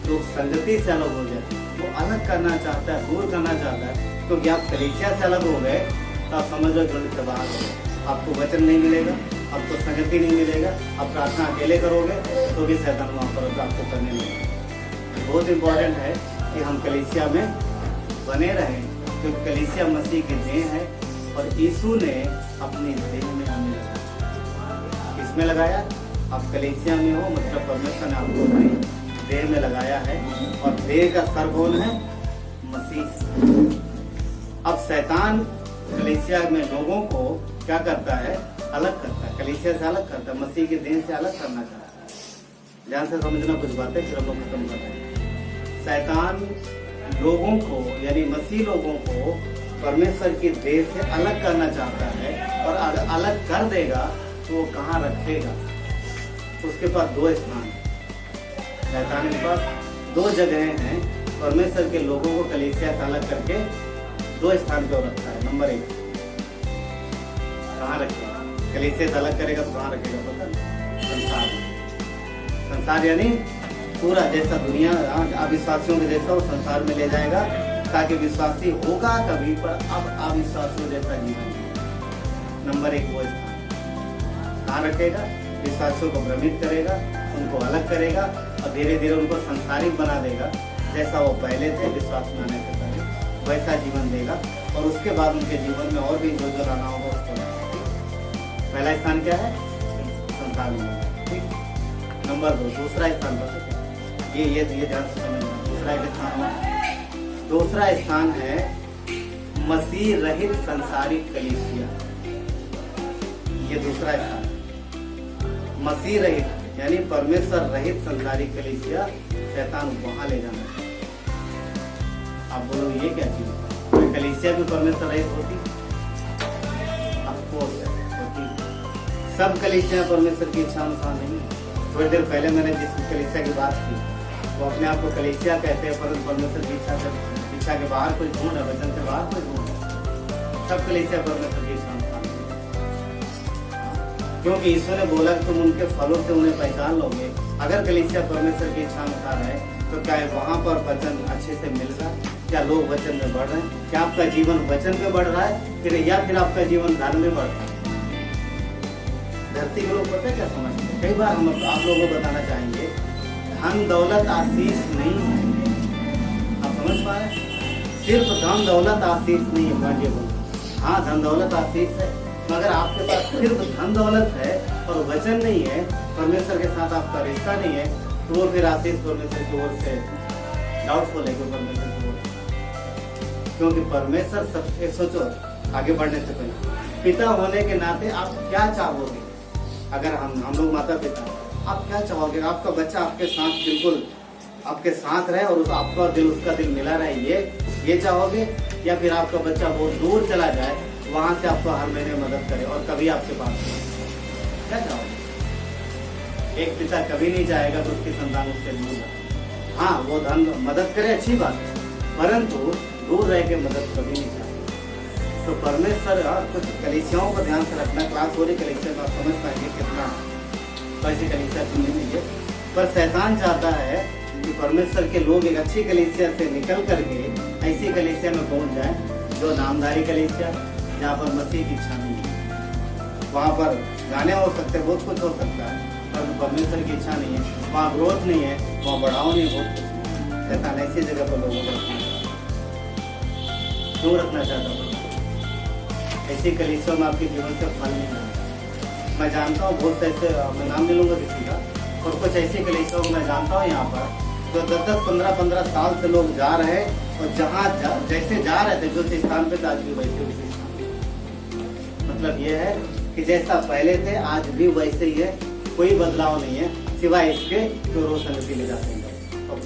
लोग संगति से अलग हो जाए। वो अलग करना चाहता है, दूर करना चाहता है। क्योंकि आप कलीसिया से अलग हो गए तो आप समझ लो झुंड से बाहर हो गए। आपको वचन नहीं मिलेगा, आपको संगति नहीं मिलेगा, आप प्रार्थना अकेले करोगे तो भी शैतान वहाँ पर आपको करने लगेगा। बहुत इंपॉर्टेंट है कि हम कलीसिया में बने रहें, क्योंकि कलीसिया मसीह की देह है और यीशु ने अपनी देह में हमें लगाया। किसमें लगाया? आप कलीसिया में हो, मतलब परमेश्वर ने आपको अपनी देह में लगाया है। और देह का सर कौन है? मसीह। अब शैतान कलीसिया में लोगों को क्या करता है? अलग करता है, कलीसिया से अलग करता है, मसीह के देह से अलग करना चाहता है। ध्यान से समझना कुछ बातें, फिर हम लोग खत्म करते हैं। शैतान लोगों को, यानी मसीह लोगों को परमेश्वर की देह से अलग करना चाहता है। और अगर अलग कर देगा तो वो कहाँ रखेगा? उसके पास 2 स्थान है। शैतान के पास 2 जगहें हैं परमेश्वर के लोगों को कलीसिया से अलग करके 2 स्थान पर रखता है। नंबर 1, कहाँ रखेगा? कलीसिया से अलग करेगा तो कहाँ रखेगा? पता? संसार। संसार यानी पूरा जैसा दुनिया अविश्वासियों के जैसा वो संसार में ले जाएगा, ताकि विश्वासी होगा कभी पर अब अविश्वासियों जैसा जीवन। नंबर 1 वो स्थान कहाँ रखेगा? विश्वासियों को भ्रमित करेगा, उनको अलग करेगा और धीरे धीरे उनको संसारिक बना देगा। जैसा वो पहले थे विश्वास में आने से पहले, वैसा जीवन देगा। और उसके बाद उनके जीवन में और भी जो जो लाना होगा उसको। पहला स्थान क्या है? संसार में। ठीक। नंबर 2, दूसरा स्थान पर ये ध्यान से समझना। दूसरा एक स्थान हुआ, दूसरा स्थान है मसीह रहित संसारिक कलीसिया। ये दूसरा स्थान मसीह रहित यानी परमेश्वर रहित संसारिक कलीसिया, शैतान वहां ले जाना है। आप बोलो ये क्या चीज है? कलीसिया भी परमेश्वर रहित होती? आपको होती। सब कलीसिया परमेश्वर की इच्छा अनुसार नहीं। थोड़ी देर पहले मैंने जिस कलीसिया की बात की वो अपने आप को कलीसिया कहते हैं, परंतु परमेश्वर की इच्छा के बाहर कोई ढूंढ है, वचन के बाहर कोई ढूंढ है। सब कलीसिया परमेश्वर की इच्छा अनुसार, क्योंकि ईश्वर ने बोला कि तुम उनके फलों से उन्हें पहचान लोगे। अगर कलीसिया परमेश्वर की इच्छा अनुसार है तो क्या वहाँ पर वचन अच्छे से मिल रहा है? क्या लोग वचन में बढ़ रहे हैं? क्या आपका जीवन वचन में बढ़ रहा है फिर, या फिर आपका जीवन धन में बढ़ रहा है? धरती के लोग पता है क्या समझते हैं? कई बार हम आप लोगों को बताना चाहेंगे, धन दौलत आशीष नहीं है। आप समझ पा रहे हैं? सिर्फ धन दौलत आशीष नहीं है भाग्य बोल। हाँ, धन दौलत आशीष है, मगर आपके पास सिर्फ धन दौलत है और वचन नहीं है, परमेश्वर के साथ आपका रिश्ता नहीं है, तो वो फिर आशीष परमेश्वर की ओर से डाउटफुल है कि परमेश्वर की ओर से। क्योंकि परमेश्वर सब सोचो, आगे बढ़ने से पहले पिता होने के नाते आप क्या चाहोगे? अगर हम लोग माता पिता, आप क्या चाहोगे? आपका बच्चा आपके साथ बिल्कुल आपके साथ रहे और आपका दिल उसका दिल मिला रहे, ये चाहोगे? या फिर आपका बच्चा बहुत दूर चला जाए, वहां से आपको हर महीने मदद करे और कभी आपके पास क्या चाहोगे? एक पिता कभी नहीं चाहेगा कि उसकी संतान उससे दूर रहे। हाँ, वो धन मदद करे, अच्छी बात है, परंतु दूर रह के मदद कभी नहीं चाहेगा। तो परमेश्वर कुछ कलीसियाओं को ध्यान से रखना। क्लास हो रही कलीसिया में, आप समझ पाएंगे कितना कैसी कलीसिया चुननी चाहिए। पर शैतान चाहता है कि परमेश्वर के लोग एक अच्छी कलीसिया से निकल करके ऐसी कलीसिया में पहुंच जाए जो नामधारी कलीसिया, जहाँ पर मसीह की इच्छा नहीं है। वहाँ पर गाने हो सकते हैं, बहुत कुछ हो सकता है, पर परमेश्वर की इच्छा नहीं है। वहाँ ग्रोथ नहीं है, वहाँ बढ़ाव नहीं, बहुत कुछ। शैतान ऐसी जगह पर लोगों को क्यों रखना चाहता हूँ? ऐसी कलीसियों में आपके जीवन से फल नहीं मिलता। मैं जानता हूँ बहुत से ऐसे, मैं नाम नहीं लूंगा किसी का, और कुछ ऐसी कलीसियों को मैं जानता हूँ यहाँ पर जो 10-15 साल से लोग जा रहे हैं, और जहाँ जैसे जा रहे थे, जो स्थान पे आज भी वैसे उसी स्थान। मतलब ये है कि जैसा पहले थे आज भी वैसे ही है, कोई बदलाव नहीं है, सिवाय इसके कि रोज संगति ले जाते हैं और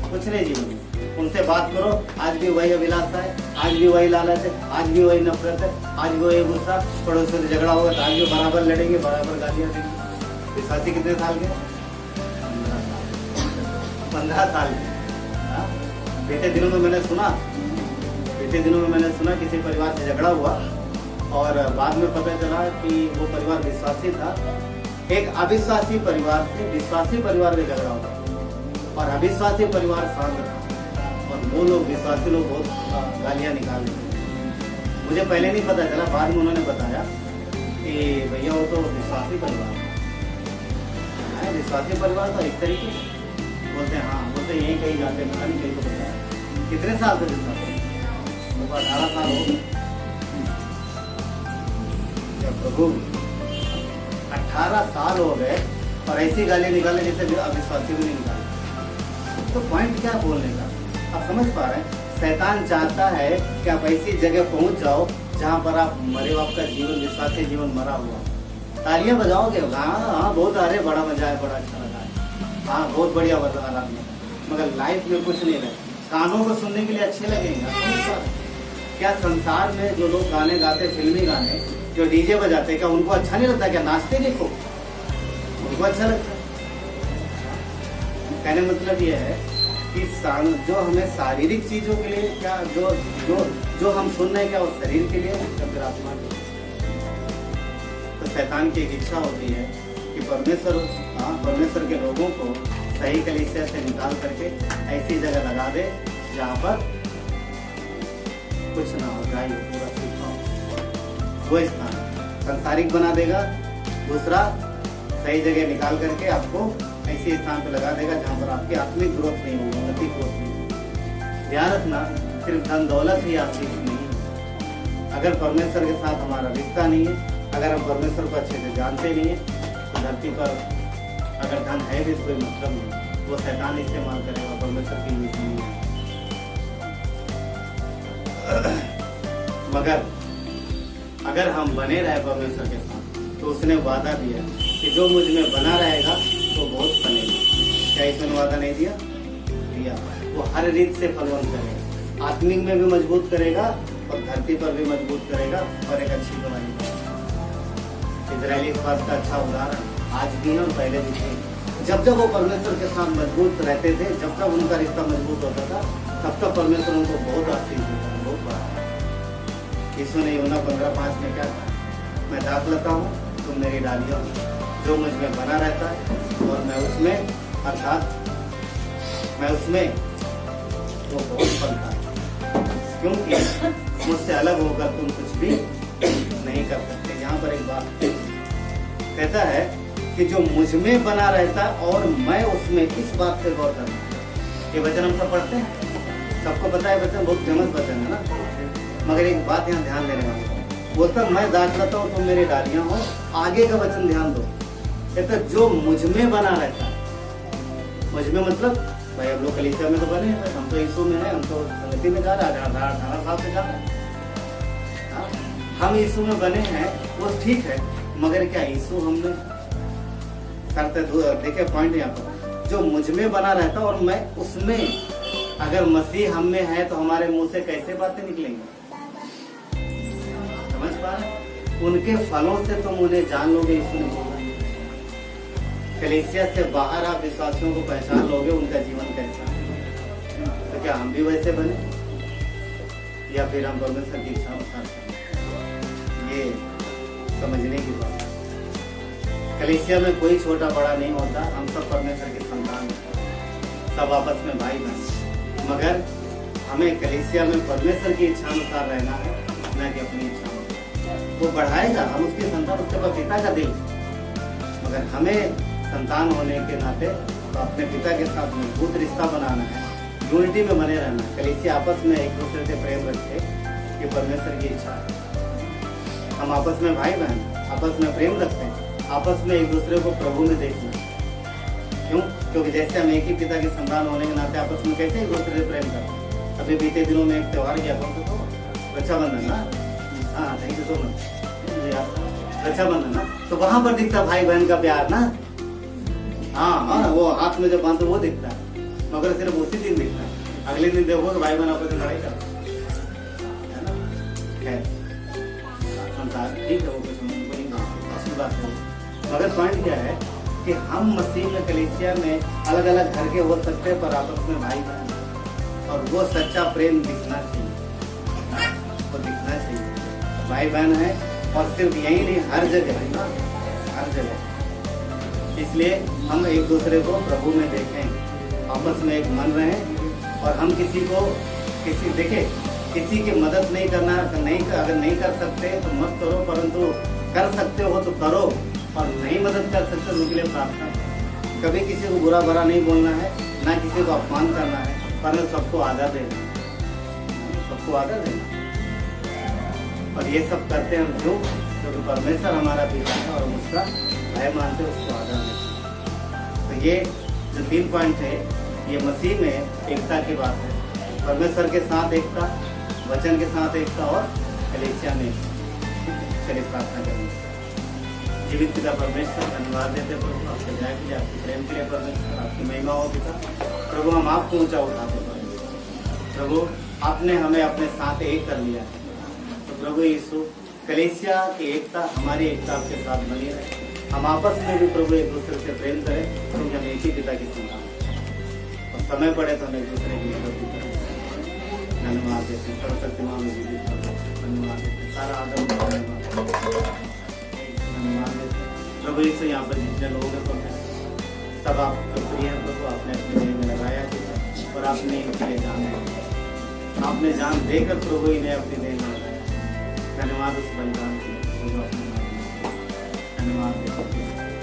कुछ नहीं जीवन में। उनसे बात करो, आज भी वही अभिलाषा है, आज भी वही लालच है, आज भी वही नफरत है, आज भी वही गुस्सा। पड़ोसियों से झगड़ा होगा तो आज भी बराबर लड़ेंगे, बराबर गालियाँ देंगे। विश्वासी कितने साल के? 15 साल के। बीते दिनों में मैंने सुना किसी परिवार से झगड़ा हुआ और बाद में पता चला कि वो परिवार विश्वासी था। एक अविश्वासी परिवार से विश्वासी परिवार में झगड़ा हुआ और अविश्वासी परिवार शांत था, और वो लोग विश्वासी लोग बहुत गालियाँ निकाल रहे। मुझे पहले नहीं पता चला, बाद में उन्होंने बताया कि भैया वो तो विश्वासी परिवार है। विश्वासी परिवार तो इस तरीके बोलते हैं। हाँ, बोलते यही कहीं जाते हैं, पता नहीं कहीं को बताया। कितने साल से विश्वासी? 18 साल हो गए। प्रभु 18 साल हो गए और ऐसी गाली निकाले जैसे अविश्वासी भी नहीं निकाले। तो पॉइंट क्या बोलने का, आप समझ पा रहे हैं? शैतान चाहता है कि आप ऐसी जगह पहुंच जाओ जहां पर आप मरे, आपका जीवन विश्वासी जीवन मरा हुआ। तालियां बजाओगे, हाँ बहुत, अरे बड़ा मजा है, बड़ा अच्छा लगा है, हाँ बहुत बढ़िया आराम है, मगर लाइफ में कुछ नहीं रहे। कानों को सुनने के लिए अच्छे लगेंगे। क्या संसार में जो लोग गाने गाते, फिल्मी गाने, जो डीजे बजाते, क्या उनको अच्छा नहीं लगता? क्या नाचते देखो, उनको अच्छा लगता है। कहने मतलब ये है कि जो हमें शारीरिक चीजों के लिए, क्या जो हम सुन रहे हैं, क्या वो शरीर के लिए है या फिर आत्मा के लिए? तो शैतान की एक इच्छा होती है कि परमेश्वर के लोगों को सही कलीसिया से निकाल करके ऐसी जगह लगा दे जहाँ पर कुछ ना हो, गाय पूरा सूखा हो। वो स्थान संसारिक बना देगा। दूसरा, सही जगह निकाल करके आपको ऐसे स्थान पर लगा देगा जहाँ पर आपकी आत्मिक ग्रोथ नहीं होगी, उन्नति ग्रोथ नहीं होगी। ध्यान रखना, सिर्फ धन दौलत ही आशीष नहीं है। अगर परमेश्वर के साथ हमारा रिश्ता नहीं है, अगर हम परमेश्वर को अच्छे से जानते नहीं है, तो धरती पर अगर धन है भी तो कोई मतलब नहीं। वो शैतान इस्तेमाल करेगा, परमेश्वर की नीति नहीं है। मगर अगर हम बने रहे परमेश्वर के साथ, तो उसने वादा दिया कि जो मुझ में बना रहेगा तो बहुत बनेगा। क्या इसने वादा नहीं दिया? दिया। वो हर रीत से फलवंत करेगा, आत्मिक में भी मजबूत करेगा और धरती पर भी मजबूत करेगा और एक अच्छी कमाई करेगा। इजरायली इस बात का अच्छा उदाहरण आज भी है और पहले भी थे। जब जब वो परमेश्वर के साथ मजबूत रहते थे, जब तक उनका रिश्ता मजबूत होता था, तब तक परमेश्वर उनको बहुत आशीष देता था, बहुत बड़ा। यीशु ने यूहन्ना 15:5 में क्या कहा? मैं दाख लेता हूँ, तुम मेरी डालियाँ हो। जो मुझ में बना रहता है और मैं उसमें, अर्थात मैं उसमें, वो बहुत फलता है, क्योंकि मुझसे अलग होकर तुम कुछ भी नहीं कर सकते। यहाँ पर एक बात कहता है कि जो मुझ में बना रहता है और मैं उसमें, इस बात पे गौर करना। ये वचन हम सब पढ़ते हैं, सबको पता है वचन, बहुत फेमस वचन है ना। मगर एक बात यहाँ ध्यान देने वाली है, बोलता मैं दाख लेता हूँ, तुम मेरी डालियाँ हो। आगे का वचन ध्यान दो, कहता जो मुझ में बना रहता है। मुझ में मतलब भाई हम लोग कलीसिया में तो बने हैं, हम तो यीशु में हैं, हम तो संगति में जा रहे हैं, 18 साल से जा रहे हैं। हम यीशु में बने हैं, वो ठीक है, मगर क्या यीशु हमने करते? देखिए पॉइंट यहाँ पर, जो मुझ में बना रहता और मैं उसमें। अगर मसीह हम में है तो हमारे मुंह से कैसे बातें निकलेंगी? समझ पा रहे? उनके फलों से तुम उन्हें जान लोगे, यीशु ने बोला। कलीसिया से बाहर आप विश्वासियों को पहचान लोगे, उनका जीवन कैसा है। तो क्या हम भी वैसे बने, या फिर हम परमेश्वर की इच्छा अनुसार? ये समझने की बात है। कलीसिया में कोई छोटा बड़ा नहीं होता, हम सब परमेश्वर के संतान हैं, सब आपस में भाई बहन। मगर हमें कलीसिया में परमेश्वर की इच्छा अनुसार रहना है, न कि अपनी इच्छा अनुसार। वो बढ़ाएगा, हम उसके संतान, उसके पास पिता का दिल। मगर हमें संतान होने के नाते तो अपने पिता के साथ मजबूत रिश्ता बनाना है, यूनिटी में बने रहना है। कलीसिया आपस में एक दूसरे से प्रेम रखे, ये परमेश्वर की इच्छा है। हम आपस में भाई बहन, आपस में प्रेम रखते हैं, आपस में एक दूसरे को प्रभु में देखना। क्यों? क्योंकि जैसे हम एक ही पिता के संतान होने के नाते आपस में कैसे एक दूसरे से प्रेम करते हैं। अभी बीते दिनों में एक त्योहार गया, कौन सा तो रक्षाबंधन ना? हाँ, thank you so much, Raksha Bandhan ना। तो वहां पर दिखता भाई बहन का प्यार ना। हाँ, वो हाथ में जब बांधो वो दिखता है, मगर सिर्फ उसी दिन दिखता है। अगले दिन देखो तो भाई बहन आपस में लड़ाई करते है ना। खैर संसार ठीक है, वो कुछ नहीं अच्छी बात है। मगर पॉइंट क्या है कि हम मसीह में, कलीसिया में अलग अलग घर के हो सकते हैं, पर आपस में भाई बहन, और वो सच्चा प्रेम दिखना चाहिए, वो दिखना चाहिए। भाई बहन है, और सिर्फ यही नहीं, हर जगह है ना, हर जगह। इसलिए हम एक दूसरे को प्रभु में देखें, आपस में एक मन रहें, और हम किसी की मदद नहीं करना, अगर नहीं कर सकते तो मत करो, परंतु कर सकते हो तो करो, और नहीं मदद कर सकते तो उनके लिए प्रार्थना करो। कभी किसी को बुरा भरा नहीं बोलना है, ना किसी को अपमान करना है, पर सबको आदर देना, सबको आदर देना। और ये सब करते हैं हम क्यों? क्योंकि परमेश्वर हमारा पिता है और हम उसका भय मानते, उसको आदर देते। तो ये जो 3 पॉइंट है, ये मसीह में एकता की बात है। परमेश्वर के साथ एकता, वचन के साथ एकता, और कलीसिया में। चलिए प्रार्थना करेंगे। जीवित पिता परमेश्वर, धन्यवाद देते प्रभु आपके दया के लिए, आपके प्रेम के लिए परमेश्वर, आपकी महिमा हो पिता। प्रभु हम आपको ऊंचा उठाते प्रभु, आपने हमें अपने साथ एक कर लिया है। तो प्रभु यीशु, कलीसिया की एकता, हमारी एकता आपके साथ बनी रहे। हम आपस में भी प्रभु एक दूसरे से प्रेम करें, क्योंकि हम एक ही पिता की संतान, और समय पड़े तो हम एक दूसरे की मदद भी करें। धन्यवाद देते हैं सर्वशक्तिमान जीवित प्रभु, धन्यवाद देते, सारा आदम धन्यवाद देते प्रभु यीशु। यहाँ पर जितने लोग हैं प्रभु, सब आपका प्रिय है प्रभु, आपने अपने दिल में लगाया है, और आपने इनके लिए जान दिया, आपने जान देकर प्रभु इन्हें अपने दिल में लगाया। धन्यवाद उस बलिदान के लिए प्रभु, अपने धन्यवाद देते।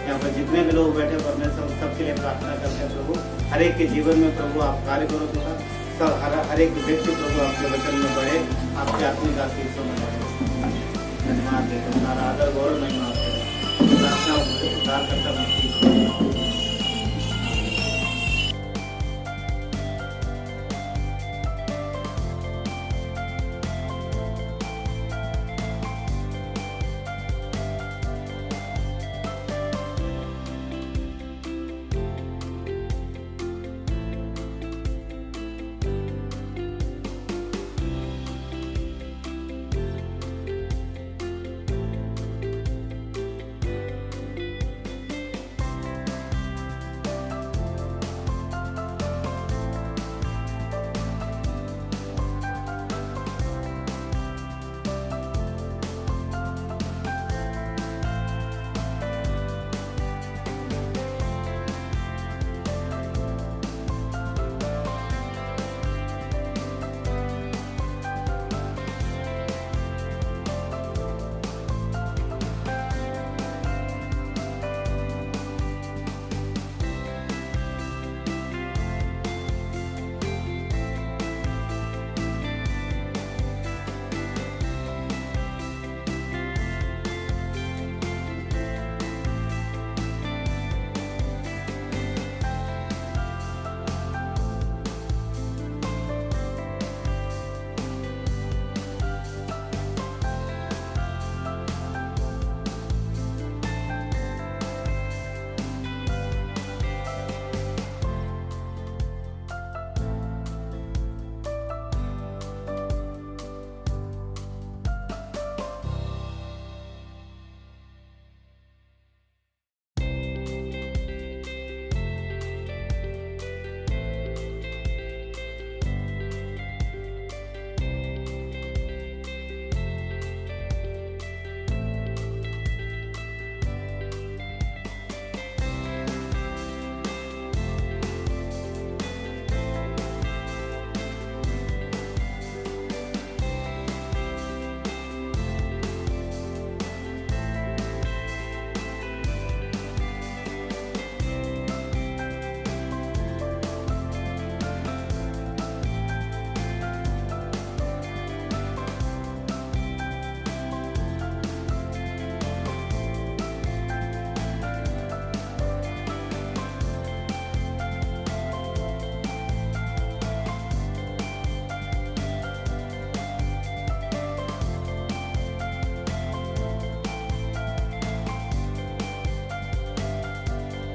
यहाँ पर जितने भी लोग बैठे परमेश्वर, सबके लिए प्रार्थना करते हैं प्रभु, हर एक के जीवन में प्रभु आप कार्य करो पिता। सब हर एक व्यक्ति प्रभु आपके वचन में बढ़े, आपके आत्मिक आशीषों में बढ़े। धन्यवाद देते, सारा आदर गौरव महिमा आपके प्रार्थना उद्धार करता